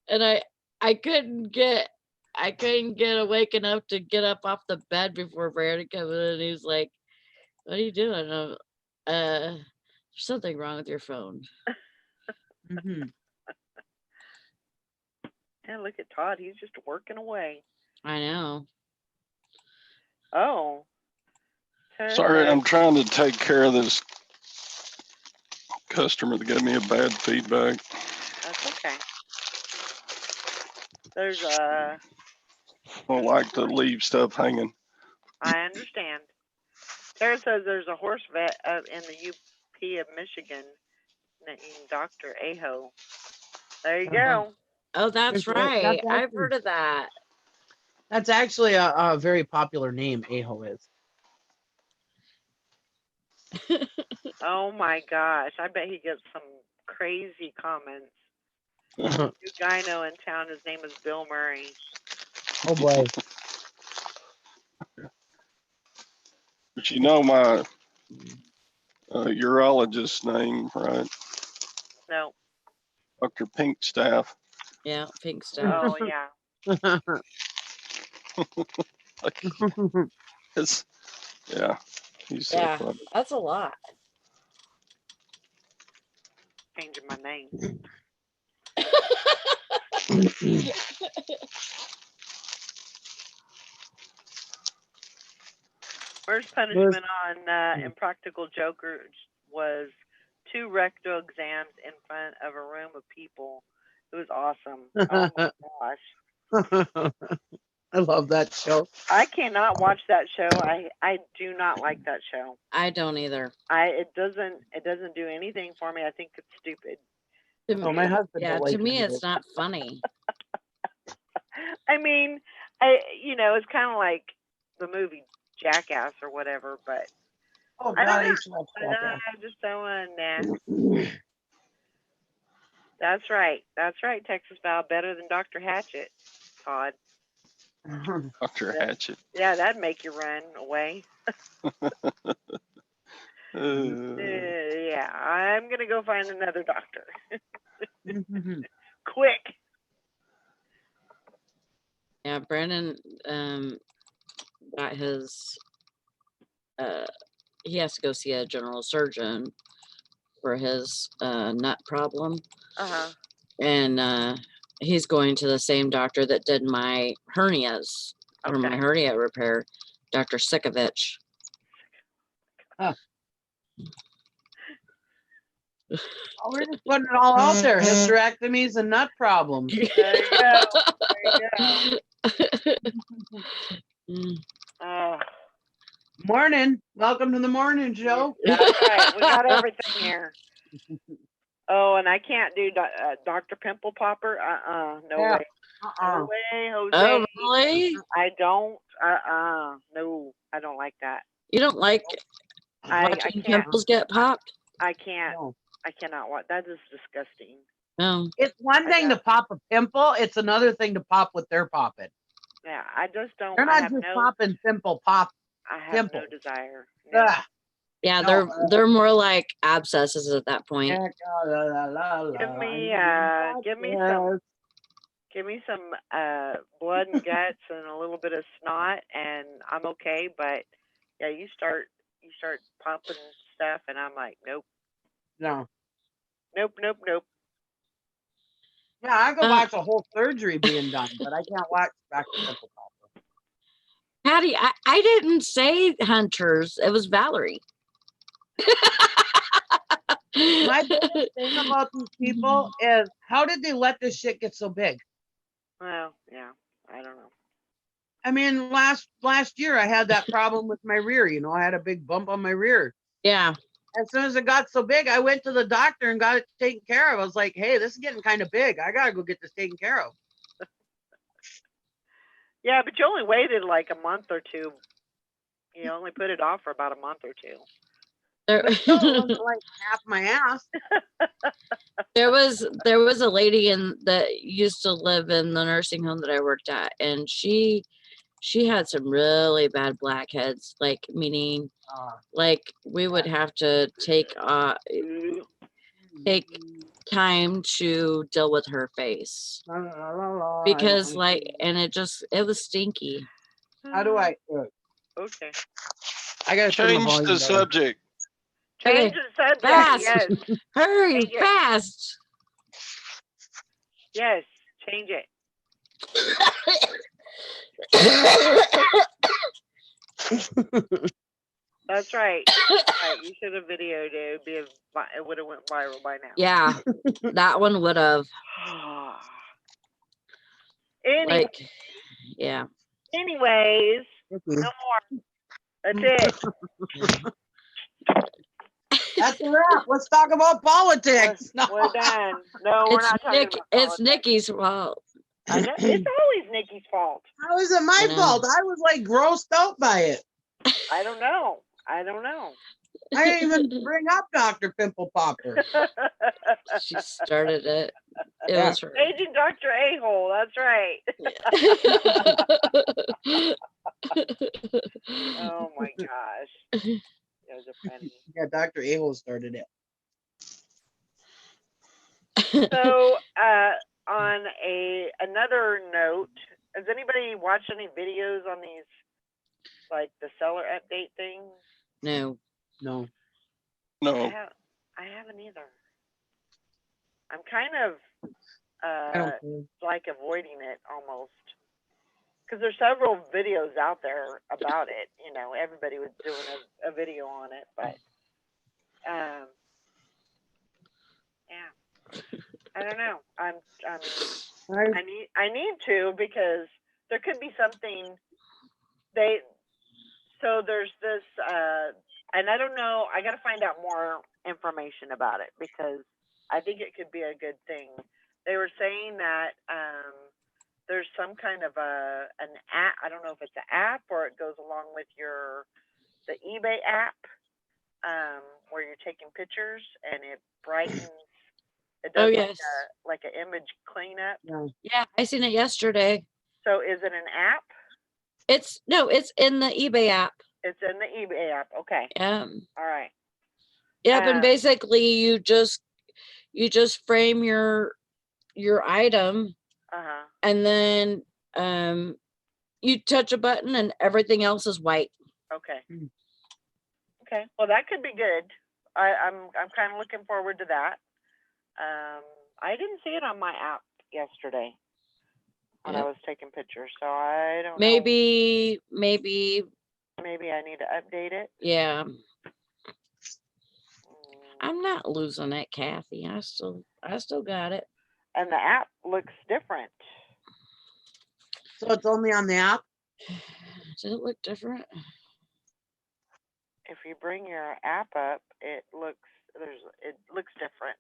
C: And I couldn't get awake enough to get up off the bed before Brandon came in, and he's like, "What are you doing?" There's something wrong with your phone.
B: Yeah, look at Todd. He's just working away.
C: I know.
B: Oh.
A: Sorry, I'm trying to take care of this customer that gave me a bad feedback.
B: That's okay. There's
A: I don't like to leave stuff hanging.
B: I understand. Sarah says there's a horse vet in the UP of Michigan named Dr. A-hole. There you go.
C: Oh, that's right. I've heard of that.
E: That's actually a very popular name, A-hole is.
B: Oh my gosh. I bet he gets some crazy comments. New guy I know in town, his name is Bill Murray.
E: Oh boy.
A: But you know my urologist's name, right?
B: No.
A: Dr. Pinkstaff.
C: Yeah, Pinkstaff.
B: Oh yeah.
A: Yeah. He's so funny.
C: That's a lot.
B: Changing my name. Worst punishment on Impractical Jokers was 2 rectal exams in front of a room of people. It was awesome. Oh my gosh.
E: I love that show.
B: I cannot watch that show. I do not like that show.
C: I don't either.
B: It doesn't do anything for me. I think it's stupid.
E: Oh, my husband.
C: Yeah,
E: don't like
C: to me,
E: it
C: it's not funny.
B: I mean, it's kind of like the movie Jackass or whatever, but
E: Oh,
B: I
E: God,
B: don't
E: I used to watch Jackass.
B: I just don't want to. That's right. That's right, Texas Val. Better than Dr. Hatchet, Todd.
A: Dr. Hatchet.
B: Yeah, that'd make you run away. Yeah, I'm going to go find another doctor. Quick.
C: Yeah, Brandon got his he has to go see a general surgeon for his nut problem.
B: Uh-huh.
C: And he's going to the same doctor that did my hernias or my
B: Okay.
C: hernia repair, Dr. Sikovich.
E: Oh, we're just putting it all out there. Hysterectomies and nut problems.
B: There you go. There you go. Oh,
E: Morning. Welcome to the morning show.
B: that's right. We got everything here. Oh, and I can't do Dr. Pimple Popper. No
E: Yeah.
B: way. No way, Jose.
C: Oh, really?
B: I don't. No, I don't like that.
C: You don't like
B: I
C: watching
B: can't.
C: pimples get popped?
B: I can't.
E: No.
B: I cannot watch. That is disgusting.
C: No.
E: It's one
B: I
E: thing to
B: got-
E: pop a pimple. It's another thing to pop what they're popping.
B: Yeah, I just don't.
E: They're
B: I
E: not
B: have
E: just
B: no.
E: popping pimple pop.
B: I have
E: pimple.
B: no desire. No.
E: Ugh.
C: Yeah,
E: No,
C: they're more like abscesses at that point.
B: Give me some blood and guts and a little bit of snot, and I'm okay. But yeah, you start pumping stuff, and I'm like, nope,
E: No.
B: nope, nope, nope.
E: Yeah, I could watch a whole surgery being done, but I can't watch back to pimple popper.
C: Patty, I didn't say hunters. It was Valerie.
E: My biggest thing about these people is how did they let this shit get so big?
B: Well, yeah, I don't know.
E: I mean, last year I had that problem with my rear. You know, I had a big bump on my rear.
C: Yeah.
E: As soon as it got so big, I went to the doctor and got it taken care of. I was like, hey, this is getting kind of big. I got to go get this taken care of.
B: Yeah, but you only waited like a month or two. You only put it off for about a month or two.
E: But still, it wasn't like half my ass.
C: There was a lady that used to live in the nursing home that I worked at, and she had some really bad blackheads, like meaning like we would have to take time to deal with her face because and it was stinky.
E: How do I?
B: Okay.
E: I gotta turn
A: Change
E: volume
A: the
E: down.
A: subject.
B: Change
C: Okay,
B: the subject.
C: fast.
B: Yes.
C: Hurry,
B: Change it.
C: fast.
B: Yes. Change it. That's right. Right. You should have videoed it. It would have went viral by now.
C: Yeah, that one would have
B: Anyway,
C: yeah.
B: anyways, no more. That's it.
E: That's a wrap. Let's talk about politics.
B: We're done. No, we're not talking about
C: It's
B: politics.
C: Nikki's fault.
B: I know, it's always Nikki's fault.
E: How is it my
C: I know.
E: fault? I was like grossed out by it.
B: I don't know.
E: I didn't even bring up Dr. Pimple Popper.
C: She started it. It
E: Yeah.
C: was her.
B: Agent Dr. A-hole. That's right. Oh my gosh. Those are funny.
E: Yeah, Dr. A-hole started it.
B: So, on another note, has anybody watched any videos on these, like the seller update thing?
C: No.
E: No.
A: No.
B: I haven't either. I'm kind of
E: I don't care.
B: like avoiding it almost, because there's several videos out there about it. You know, everybody was doing a video on it, but yeah, I don't know. I need to, because there could be something so there's this, and I don't know, I got to find out more information about it because I think it could be a good thing. They were saying that there's some kind of an app. I don't know if it's an app or it goes along with the eBay app, where you're taking pictures and it brightens. It
C: Oh,
B: does
C: yes.
B: like an image cleanup.
C: Yeah, I seen it yesterday.
B: So is it an app?
C: It's in the eBay app.
B: It's in the eBay app. Okay.
C: All
B: right.
C: Yep, and basically you just frame your item, and then you touch a button and everything else is white.
B: Okay. Okay. Well, that could be good. I'm kind of looking forward to that. I didn't see it on my app yesterday when I was taking pictures, so I don't know.
C: Maybe
B: I need to update it.
C: Yeah. I'm not losing it, Kathy. I still got it.
B: And the app looks different.
E: So it's only on the app?
C: Does it look different?
B: If you bring your app up, it looks different.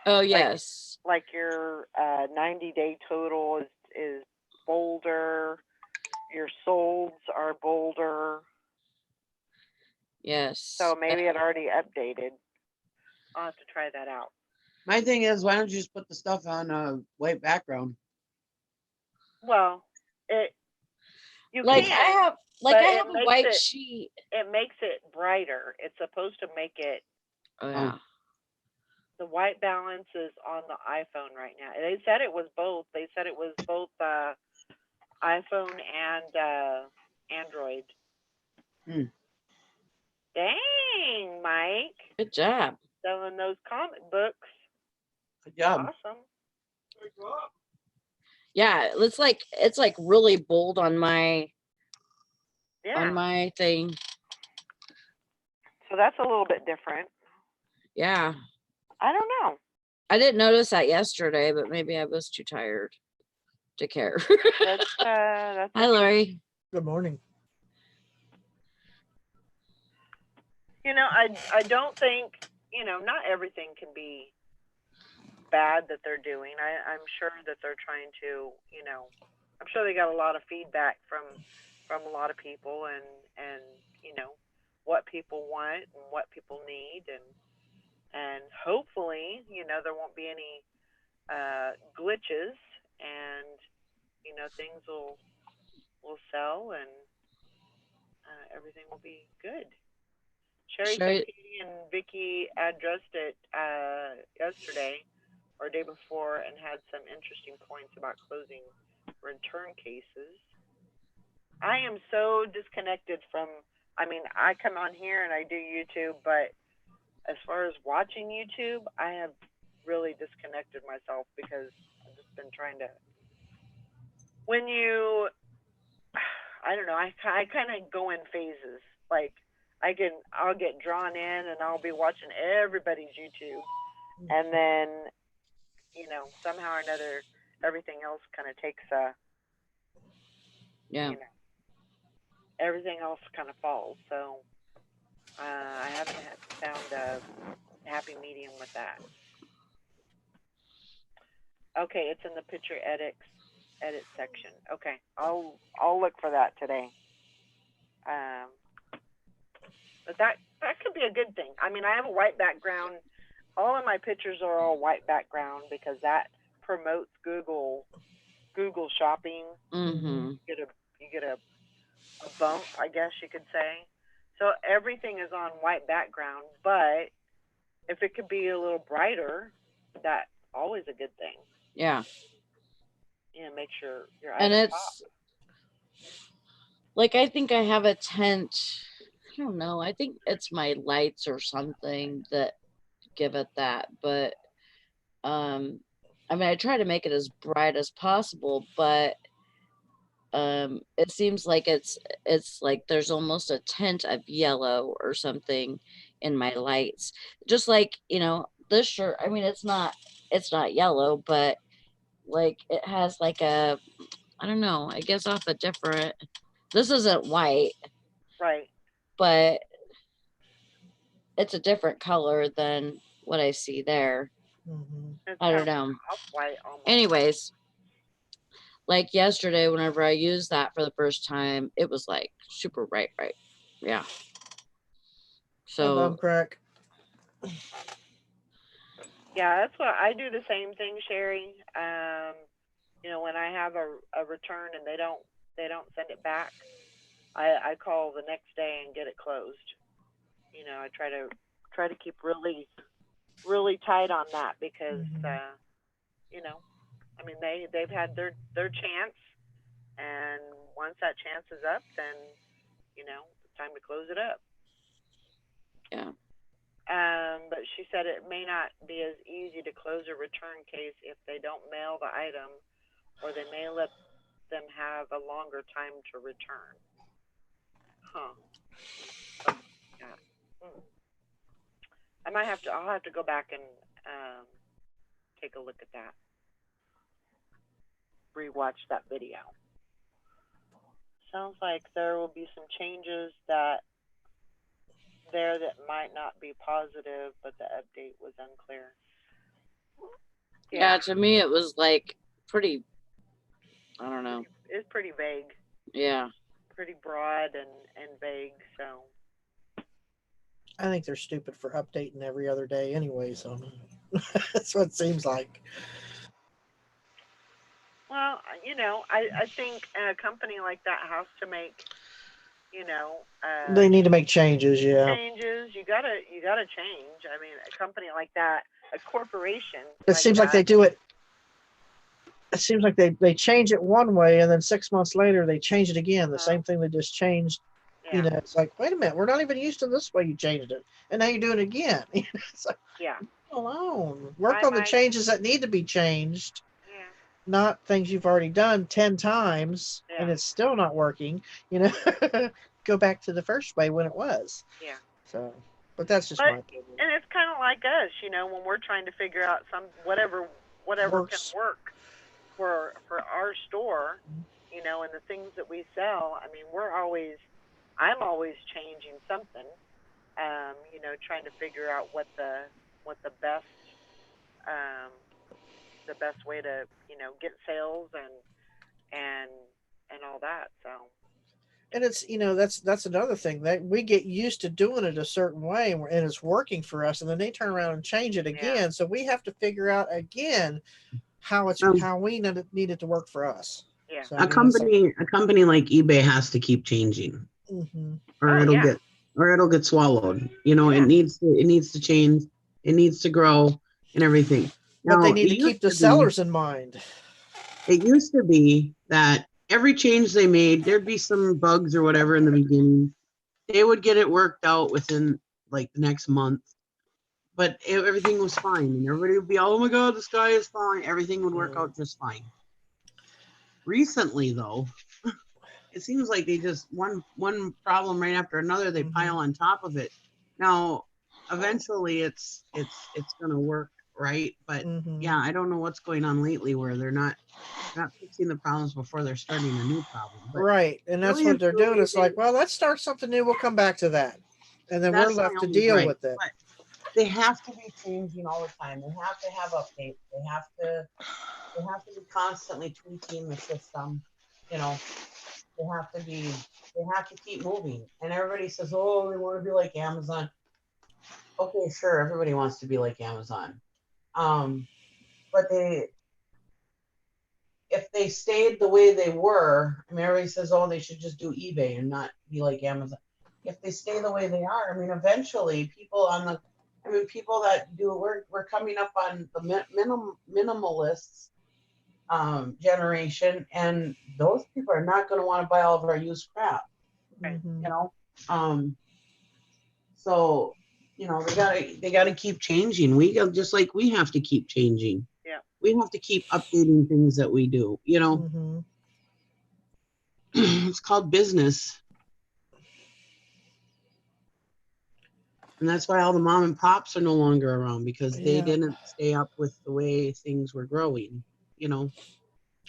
C: Oh, yes.
B: Like your 90-day total is bolder. Your solds are bolder.
C: Yes.
B: So maybe it already updated. I'll have to try that out.
E: My thing is, why don't you just put the stuff on a white background?
B: Well,
C: I have a white sheet.
B: It makes it brighter. It's supposed to make it.
C: Oh, yeah.
B: The white balance is on the iPhone right now. They said it was both. They said it was both iPhone and Android. Dang, Mike.
C: Good job.
B: Selling those comic books.
E: Good job.
B: Awesome.
C: Yeah, it's like really bold on my thing.
B: So that's a little bit different.
C: Yeah.
B: I don't know.
C: I didn't notice that yesterday, but maybe I was too tired to care.
B: That's
C: Hi, Lori.
F: Good morning.
B: I don't think, not everything can be bad that they're doing. I'm sure that they're trying to, I'm sure they got a lot of feedback from a lot of people and what people want and what people need and hopefully, there won't be any glitches and, things will sell and everything will be good. Sherry said Katie and Vicky addressed it yesterday or day before and had some interesting points about closing return cases. I am so disconnected from, I come on here and I do YouTube, but as far as watching YouTube, I have really disconnected myself because I've just been trying to, I don't know, I kind of go in phases. Like I'll get drawn in and I'll be watching everybody's YouTube. And then, somehow or another, everything else kind of takes everything else kind of falls. So I haven't found a happy medium with that. Okay, it's in the picture edit section. Okay, I'll look for that today. But that could be a good thing. I have a white background. All of my pictures are all white background because that promotes Google Shopping.
C: Mm-hmm.
B: You get a bump, I guess you could say. So everything is on white background, but if it could be a little brighter, that's always a good thing.
C: Yeah.
B: Make sure your
C: and it's
B: pop.
C: Like I think I have a tent. I don't know. I think it's my lights or something that give it that, but I try to make it as bright as possible, but it seems like it's like there's almost a tint of yellow or something in my lights. Just like, this shirt, it's not yellow, but like it has like a I don't know, I guess off a different, this isn't white,
B: Right.
C: but it's a different color than what I see there.
F: Mhm.
B: It's
C: I don't
B: kind of
C: know.
B: off-white almost.
C: Anyways, like yesterday, whenever I used that for the first time, it was like super bright. Yeah.
F: Hi,
C: So,
F: Bum Crack.
B: Yeah, that's what I do. The same thing, Sherry. When I have a return and they don't send it back, I call the next day and get it closed. I try to keep really tight on that because they've had their chance, and once that chance is up, then it's time to close it up.
C: yeah.
B: But she said it may not be as easy to close a return case if they don't mail the item, or they may let them have a longer time to return. Huh. Yeah. I'll have to go back and take a look at that. Rewatch that video. Sounds like there will be some changes that might not be positive, but the update was unclear.
C: Yeah, to me it was like pretty, I don't know.
B: It's pretty vague.
C: Yeah.
B: Pretty broad and vague, so.
F: I think they're stupid for updating every other day anyway, so that's what it seems like.
B: Well, I think a company like that has to make,
F: They need to make changes, yeah.
B: changes. You gotta change. I mean, a company like that, a corporation.
F: It seems like they do it. It seems like they change it one way, and then 6 months later they change it again. The same thing they just changed.
B: Yeah.
F: It's like, wait a minute, we're not even used to this way you changed it, and now you're doing it again. It's like,
B: yeah.
F: alone. Work on the changes that need to be changed.
B: Yeah.
F: Not things you've already done 10 times and it's still not working. Go back to the first way when it was.
B: Yeah.
F: So, but that's just my opinion.
B: And it's kind of like us, when we're trying to figure out whatever
F: Works.
B: can work for our store, and the things that we sell. I mean, I'm always changing something, trying to figure out what the best way to get sales and all that. So.
F: And it's that's another thing that we get used to doing it a certain way and it's working for us, and then they turn around and change it again. Yeah. So we have to figure out again how we need it to work for us.
B: Yeah.
F: So,
G: a company like eBay has to keep changing, or it'll get swallowed. It needs to change, it needs to grow and everything.
F: But they need to keep the sellers in mind.
G: It used to be that every change they made, there'd be some bugs or whatever in the beginning. They would get it worked out within like the next month, but everything was fine, and everybody would be, oh my God, the sky is falling. Everything would work out just fine. Recently, though, it seems like they just one problem right after another, they pile on top of it. Now, eventually, it's gonna work, right? But yeah, I don't know what's going on lately where they're not fixing the problems before they're starting a new problem. But
F: right, and that's what they're doing. It's like, well, let's start something new. We'll come back to that, and then we're left to deal with it.
G: But they have to be changing all the time. They have to have updates. They have to be constantly tweaking the system. They have to keep moving. And everybody says, oh, they want to be like Amazon. Okay, sure, everybody wants to be like Amazon. But if they stayed the way they were, everybody says, oh, they should just do eBay and not be like Amazon. If they stay the way they are, eventually people that do, we're coming up on the minimalists generation, and those people are not going to want to buy all of our used crap. So they gotta keep changing. We got, just like we have to keep changing.
B: Yeah,
G: we have to keep updating things that we do. It's called business. And that's why all the mom and pops are no longer around, because they didn't stay up with the way things were growing.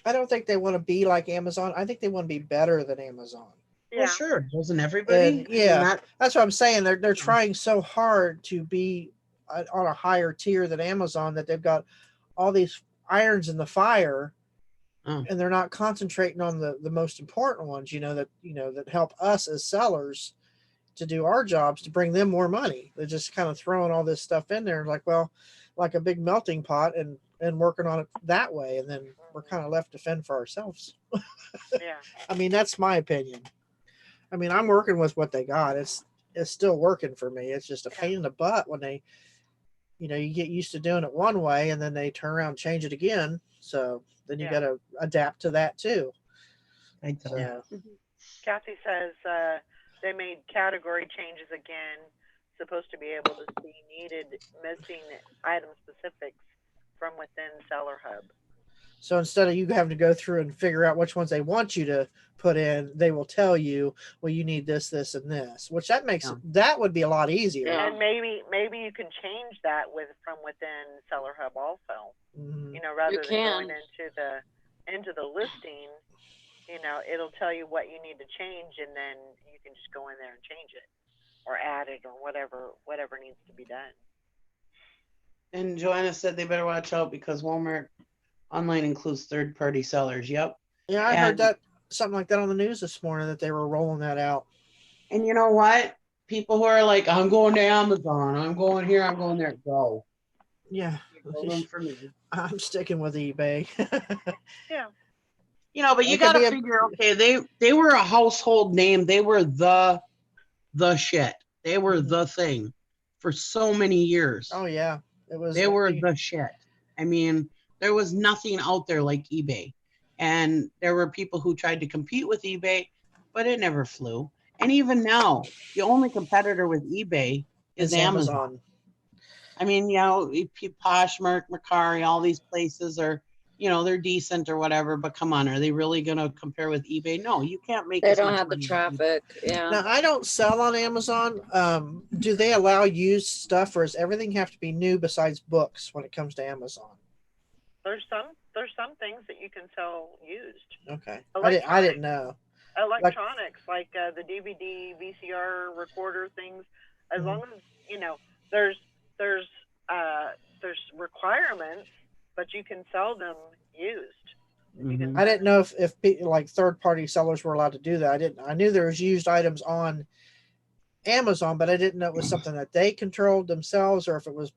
F: I don't think they want to be like Amazon. I think they want to be better than Amazon.
B: Yeah.
G: Well, sure. Doesn't everybody?
F: And, yeah, that's what I'm saying. They're trying so hard to be on a higher tier than Amazon that they've got all these irons in the fire,
G: Oh.
F: and they're not concentrating on the most important ones. That help us as sellers to do our jobs to bring them more money. They're just kind of throwing all this stuff in there, like a big melting pot, and working on it that way, and then we're kind of left to fend for ourselves.
B: Yeah.
F: I mean, that's my opinion. I mean, I'm working with what they got. It's still working for me. It's just a pain in the butt when they, you get used to doing it one way and then they turn around and change it again. So then you
B: Yeah.
F: got to adapt to that too.
G: I tell you.
F: So,
B: Kathy says they made category changes again. Supposed to be able to see needed missing item specifics from within Seller Hub.
F: so instead of you having to go through and figure out which ones they want you to put in, they will tell you, well, you need this, this, and this, which that would be a lot easier.
C: Yeah.
B: And maybe you can change that from within Seller Hub also.
F: Mhm.
B: Rather than
C: can.
B: going into the listing, it'll tell you what you need to change, and then you can just go in there and change it or add it or whatever needs to be done.
G: And Joanna said they better watch out because Walmart online includes third-party sellers. Yep.
F: Yeah, I heard
G: And-
F: that something like that on the news this morning that they were rolling that out.
G: And you know what? People who are like, I'm going to Amazon, I'm going here, I'm going there, go.
F: Yeah,
G: No room for me.
F: I'm sticking with eBay.
B: Yeah.
G: But you
F: It could
G: got
F: be
G: to
F: a-
G: figure, okay, they were a household name. They were the shit. They were
F: Mhm.
G: the thing for so many years.
F: Oh yeah, it was.
G: They were the shit. I mean, there was nothing out there like eBay. And there were people who tried to compete with eBay, but it never flew. And even now, the only competitor with eBay is Amazon. I mean, Poshmark, Mercari, all these places are, they're decent or whatever, but come on, are they really going to compare with eBay? No, you can't make
C: They
G: as
C: don't
G: much
C: have the
G: money.
C: traffic. Yeah.
F: Now I don't sell on Amazon. Do they allow used stuff, or does everything have to be new besides books when it comes to Amazon?
B: There's some things that you can sell used.
F: Okay, I didn't know.
B: Electronics like the DVD, VCR recorder things. As long as there's requirements, but you can sell them used. You can
F: I didn't know if like third party sellers were allowed to do that. I knew there was used items on Amazon, but I didn't know it was something that they controlled themselves, or if it was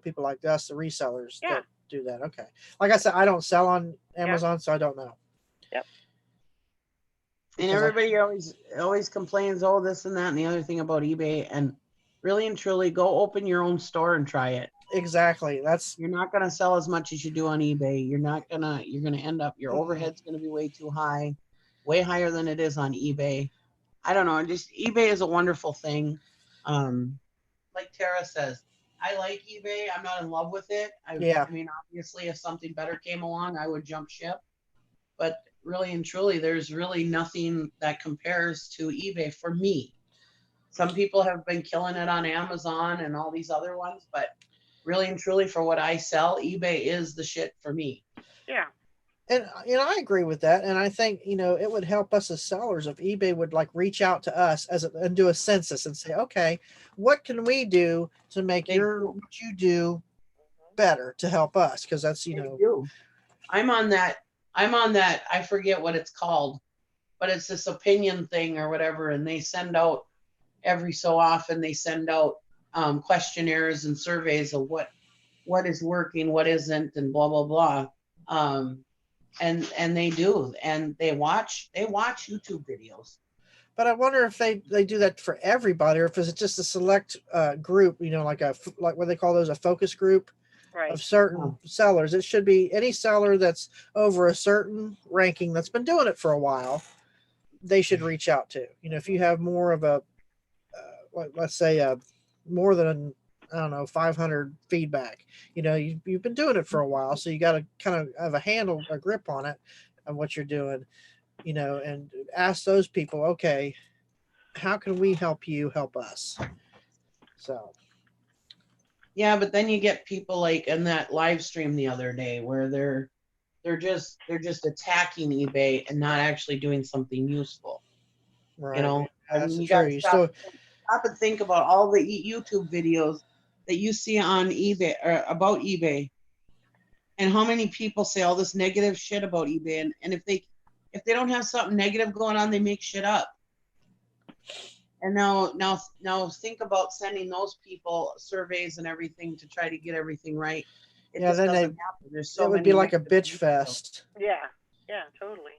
F: people like us, the resellers, that do that. Okay, like I said, I don't sell on Amazon, so I don't know.
B: Yep.
G: And everybody always complains, oh, this and that, and the other thing about eBay. And really and truly, go open your own store and try it.
F: Exactly.
G: You're not going to sell as much as you do on eBay. You're going to end up, your overhead's going to be way too high, way higher than it is on eBay. I don't know. Just eBay is a wonderful thing. Like Tara says, I like eBay. I'm not in love with it. I mean, obviously, if something better came along, I would jump ship. But really and truly, there's really nothing that compares to eBay for me. Some people have been killing it on Amazon and all these other ones, but really and truly, for what I sell, eBay is the shit for me.
B: Yeah.
F: And I agree with that, and I think it would help us as sellers if eBay would reach out to us and do a census and say, okay, what can we do to make what you do better to help us? Because that's
G: I'm on that. I forget what it's called, but it's this opinion thing or whatever, and they send out every so often. They send out questionnaires and surveys of what is working, what isn't, and blah blah blah. And they do, and they watch YouTube videos.
F: But I wonder if they do that for everybody, or if it's just a select group, like what they call those, a focus group of certain sellers. It should be any seller that's over a certain ranking that's been doing it for a while. They should reach out to. If you have more of a, let's say, more than 500 feedback. You've been doing it for a while, so you got to kind of have a grip on it, and what you're doing, and ask those people, okay, how can we help you help us? So.
G: Yeah, but then you get people like in that live stream the other day where they're they're just attacking eBay and not actually doing something useful.
F: Right.
G: You know, I
F: That's
G: mean, you
F: true.
G: gotta
F: You
G: stop,
F: still,
G: stop and think about all the YouTube videos that you see on eBay or about eBay, and how many people say all this negative shit about eBay, and if they don't have something negative going on, they make shit up. And now think about sending those people surveys and everything to try to get everything right. It
F: Yeah,
G: just
F: then
G: doesn't
F: they-
G: happen. There's so
F: it would
G: many
F: be like a
G: negative
F: bitch
G: videos.
F: fest.
B: Yeah, yeah, totally.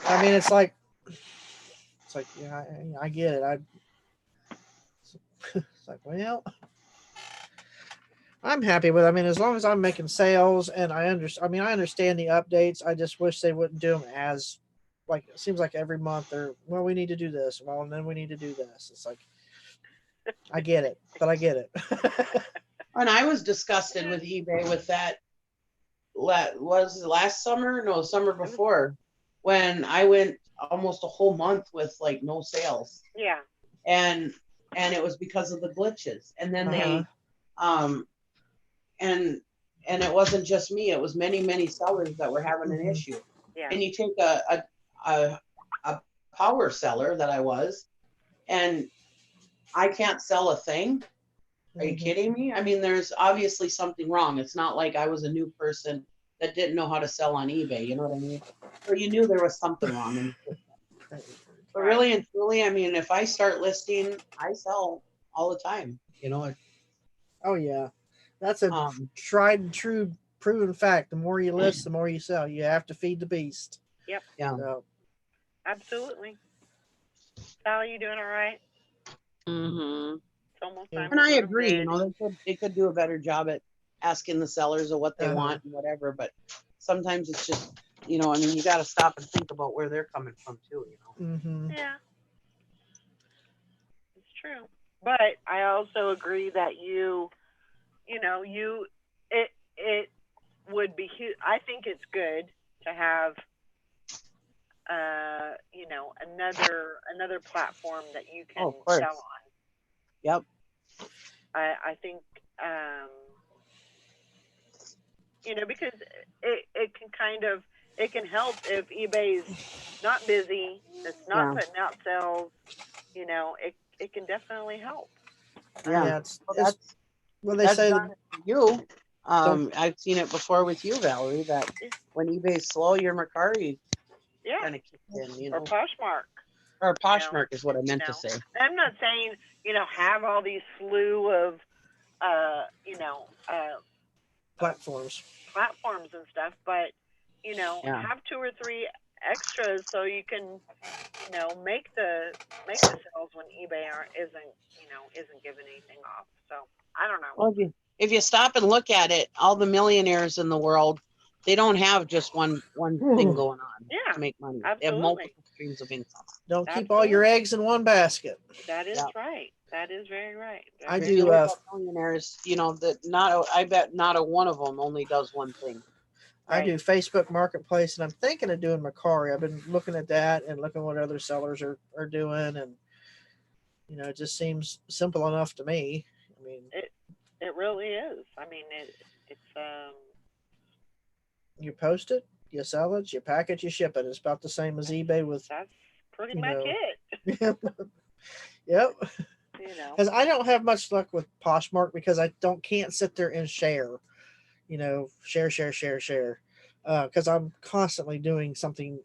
F: I mean, it's like, yeah, I get it. It's like, well, I'm happy with it. I mean, as long as I'm making sales and I understand the updates. I just wish they wouldn't do them as, like, it seems like every month well, we need to do this. Well, and then we need to do this. It's like, I get it, but I get it.
G: And I was disgusted with eBay with that. Was it last summer? No, summer before, when I went almost a whole month with like no sales,
B: Yeah.
G: and it was because of the glitches. And then they, and it wasn't just me; it was many sellers that were having an issue.
B: Yeah.
G: And you take a power seller that I was, and I can't sell a thing. Are you kidding me? I mean, there's obviously something wrong. It's not like I was a new person that didn't know how to sell on eBay. You know what I mean? So you knew there was something wrong in the system. But really and truly, I mean, if I start listing, I sell all the time. You know.
F: Oh yeah, that's a tried and true proven fact. The more you list, the more you sell. You have to feed the beast.
B: Yep.
G: Yeah.
F: So,
B: absolutely. Sally, you doing all right?
C: Mm-hmm.
B: It's almost time.
G: And
B: to
G: I
B: go to
G: agree. You
B: bed.
G: know, they could do a better job at asking the sellers of what they want and whatever. But sometimes it's just, you know, I mean, you got to stop and think about where they're coming from too. You know.
B: Yeah, it's true. But I also agree that it would be huge. I think it's good to have, another platform that you can sell on.
G: Yep.
B: I think, because it can it can help if eBay's not busy, it's not putting out sales, it can definitely help.
F: yeah, they
G: that's
F: say
G: not for you. I've seen it before with you, Valerie, that when eBay's slow, your Mercari kind of kicks in, you know.
B: Or Poshmark.
G: Or Poshmark is what I meant to say.
B: I'm not saying, have all these slew of,
F: platforms
B: and stuff, but, have 2 or 3 extras so you can, make the sales when eBay isn't giving anything off. So I don't know.
G: Well, if you stop and look at it, all the millionaires in the world, they don't have just one thing going on to make money.
B: Absolutely.
G: They have multiple streams of income.
F: Don't keep all your eggs in one basket.
B: That is right. That is very right.
F: I
G: If
F: do.
G: you look at millionaires, I bet not a one of them only does one thing.
F: I do Facebook Marketplace, and I'm thinking of doing Mercari. I've been looking at that and looking what other sellers are doing, and it just seems simple enough to me. I mean,
B: it really is. I mean, it's
F: you post it, you sell it, you pack it, you ship it. It's about the same as eBay with.
B: That's pretty much it.
F: Yep. Because I don't have much luck with Poshmark because I can't sit there and share. Share. Because I'm constantly doing something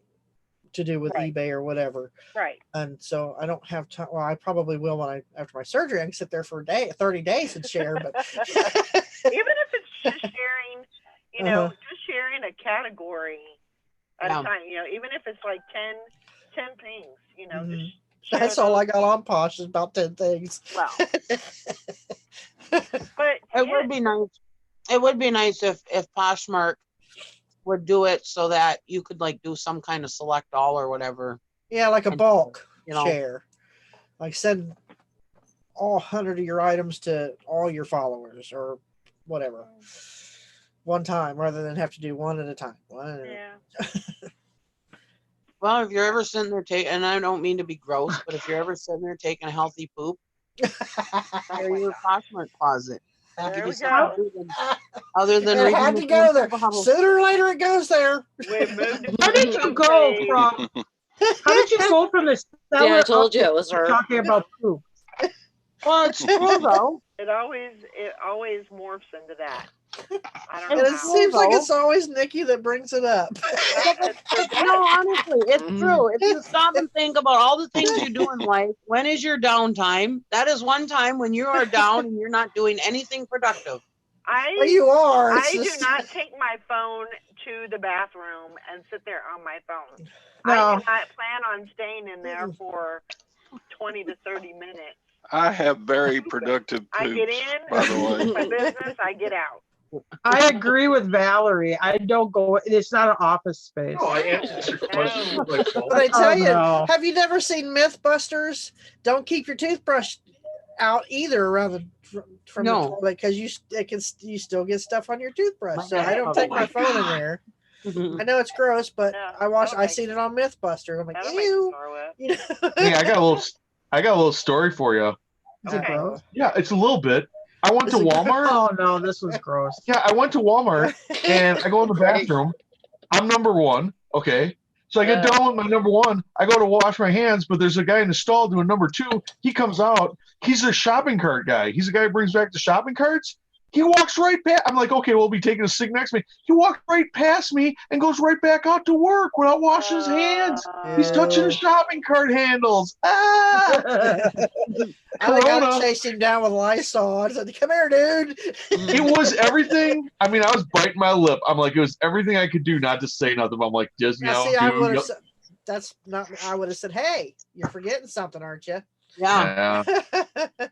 F: to do with eBay or whatever.
B: Right.
F: And so I don't have time. Well, I probably will after my surgery. I can sit there for 30 days and share. But
B: even if it's just sharing, just sharing a category at a time. Even if it's like 10 things. Just
F: that's all I got on Posh is about 10 things.
B: Well, but
G: it would be nice. It would be nice if Poshmark would do it so that you could like do some kind of select all or whatever.
F: Yeah, like a bulk share. Like send all 100 of your items to all your followers or whatever. One time rather than have to do one at a time.
G: Well, if you're ever sitting there and I don't mean to be gross, but if you're ever sitting there taking a healthy poop, share your Poshmark closet.
E: I'll give
B: There
E: you
B: we
E: something
B: go.
E: other than
F: It
E: reading
F: had
E: the
F: to go
E: things
F: there.
E: of the Bible.
F: Sooner or later, it goes there.
B: We've moved it
H: How
B: to
H: did
B: the
H: you
B: poop
H: go
B: page.
H: from? How did you go from the
C: I
H: seller
C: told
H: up
C: you
H: to
C: it was her.
H: talking about poop?
E: Well, it's true though.
B: It always morphs into that. I don't
F: And
B: know
F: it
B: how.
F: seems like
E: though.
F: it's always Nikki that brings it up.
B: It's pretty good.
E: No, honestly, it's
C: Mhm.
E: true. If you stop and think about all the things you do in life, when is your downtime? That is one time when you are down and you're not doing anything productive.
F: Well, you are.
B: I
F: It's
B: do
F: just-
B: not take my phone to the bathroom and sit there on my phone.
H: No.
B: I do not plan on staying in there for 20 to 30 minutes.
A: I have very productive
B: I get
A: poops,
B: in,
A: by the way.
B: my business, I get out.
H: I agree with Valerie. I don't go. It's not an office space.
I: No, I answered your question with my phone.
F: But I tell
H: Oh,
F: you,
H: no.
F: have you never seen Mythbusters? Don't keep your toothbrush out either around the from
E: No.
F: the toilet because you still get stuff on your toothbrush.
E: My
F: So I don't
E: God.
F: take
E: Oh
F: my
E: my
F: phone in there. I know it's gross, but
B: Yeah,
F: I
B: that'll
F: seen it on Mythbusters. I'm like,
B: That'll make me
F: ew.
B: throw up.
F: You know?
I: Hey, I got a little story for you.
H: Is it
B: Okay.
H: gross?
I: Yeah, it's a little bit. I went to
F: Is it gross?
I: Walmart.
H: Oh no, this was gross.
I: Yeah, I went to Walmart and I go in the bathroom. I'm number one. Okay. So I get done with my number one. I go to wash my hands, but there's a guy in the stall doing number two. He comes out. He's a shopping cart guy. He's the guy who brings back the shopping carts. He walks right past. I'm like, okay, we'll be taking a cig next to me. He walked right past me and goes right back out to work without washing his hands. He's touching the shopping cart handles. Ah!
F: I think I
I: Corona.
F: chased him down with Lysol. I said, "Come here, dude."
I: It was everything. I mean, I was biting my lip. I'm like, it was everything I could do not to say nothing. But I'm like, just you
F: Now,
I: know,
F: see, I
I: dude,
F: would have
I: yep.
F: said, that's not, I would have said, "Hey, you're forgetting something, aren't you?"
E: Yeah.
I: Yeah.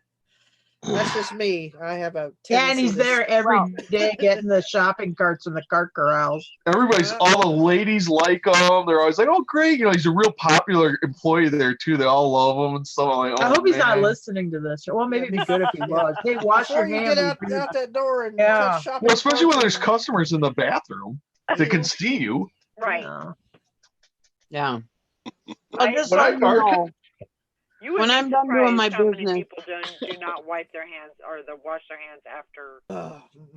F: That's just me. I have a
H: Yeah, and
F: tendency
H: he's
F: to-
H: there every day getting the shopping carts in the cart corrals.
I: Everybody's
F: Yeah.
I: all the ladies like him. They're always like, "Oh, great!" You know, he's a real popular employee there too. They all love him and stuff. I'm like,
H: I
I: oh,
H: hope he's not
I: man.
H: listening to this. Well, maybe it'd be good if he was. Hey, wash
F: Before
H: your
F: you
H: hands.
F: get out,
H: and do
F: out that door and
H: Yeah.
F: touch shopping
I: Well, especially when
F: carts
I: there's customers in the bathroom that can see you.
B: Right.
H: Yeah.
E: Yeah.
B: I-
E: Well, just
I: When
E: so
I: I
E: you
I: bark-
E: know,
B: You would
E: When
B: be
E: I'm done doing
B: surprised
E: my
B: how many
E: business-
B: people do not wipe their hands or wash their hands after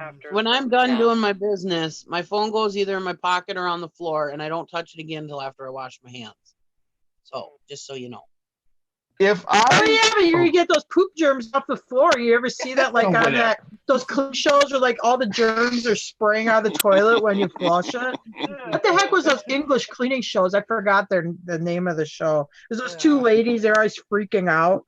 B: after.
E: when I'm done
C: Yeah.
E: doing my business, my phone goes either in my pocket or on the floor, and I don't touch it again until after I wash my hands. So, just so you know.
I: If
H: Oh
I: I,
H: yeah, but you get those poop germs off the floor. You ever see that like
I: Oh,
H: on
I: whatever.
H: that those clean shows where like all the germs are spraying out of the toilet when you flush it? What the heck was those English cleaning shows? I forgot the name of the show. There's those two
F: Yeah.
H: ladies, they're always freaking out.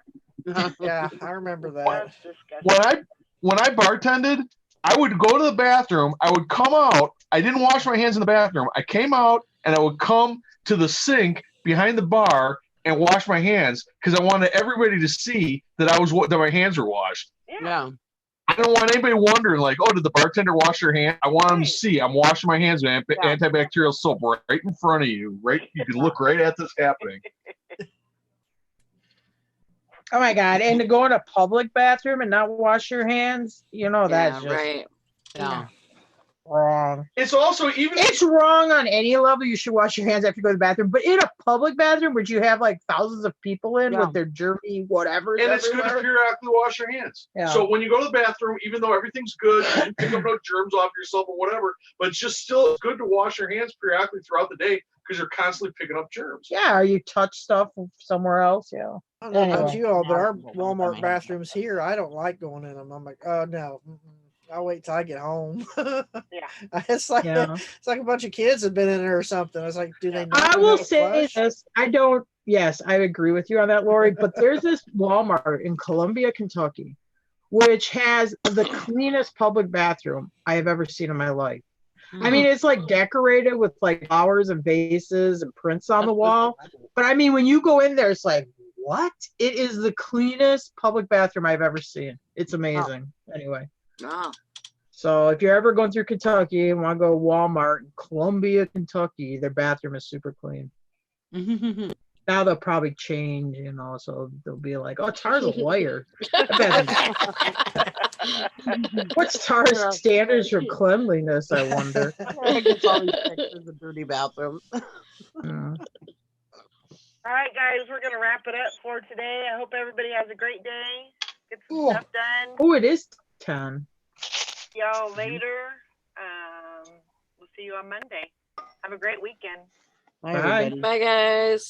F: Yeah, I remember that.
B: That's disgusting.
I: when I bartended, I would go to the bathroom. I would come out. I didn't wash my hands in the bathroom. I came out and I would come to the sink behind the bar and wash my hands because I wanted everybody to see that that my hands were washed.
E: Yeah.
I: I don't want anybody wondering, like, oh, did the bartender wash their hand? I want them to
B: Right.
I: see I'm washing my hands with antibacterial soap right in front of you. Right, you can look right at this happening.
H: Oh my god! And to go in a public bathroom and not wash your hands, you know that's
C: Yeah,
H: just
C: right.
E: Yeah.
H: wrong.
I: It's also even
H: It's wrong on any level. You should wash your hands after you go to the bathroom. But in a public bathroom, which you have like thousands of people in
E: Yeah.
H: with their germy whatever,
I: and it's good to periodically wash your hands.
H: Yeah.
I: So when you go to the bathroom, even though everything's good, you can pick up no germs off yourself or whatever, but it's just still good to wash your hands periodically throughout the day because you're constantly picking up germs.
H: Yeah, or you touch stuff somewhere else. Yeah.
F: I don't know about
H: Anyway.
F: you all, but our
E: Yeah.
F: Walmart bathrooms here, I don't like going in them. I'm like, oh no, I'll wait till I get home.
B: Yeah.
F: It's like
H: Yeah.
F: it's like a bunch of kids have been in there or something. I was like, do they? Not
H: I
F: know
H: will
F: how to
H: say
F: flush?
H: this. I don't. Yes, I agree with you on that, Lori. But there's this Walmart in Columbia, Kentucky, which has the cleanest public bathroom I have ever seen in my life. I mean, it's like decorated with like flowers and vases and prints on the wall. But I mean, when you go in there, it's like, what? It is the cleanest public bathroom I've ever seen. It's amazing. Anyway,
C: Oh,
H: so if you're ever going through Kentucky and want to go to Walmart in Columbia, Kentucky, their bathroom is super clean. Now they'll probably change, you know, so they'll be like, oh, Tar's a lawyer. What's Tar's standards for cleanliness, I wonder?
E: It's all these pictures of dirty bathrooms.
H: Mm.
B: All right, guys, we're gonna wrap it up for today. I hope everybody has a great day. Get some
H: Cool.
B: stuff done.
H: Oh, it is 10.
B: y'all later. We'll see you on Monday. Have a great weekend.
E: Bye,
H: Bye.
E: everybody.
C: Bye, guys.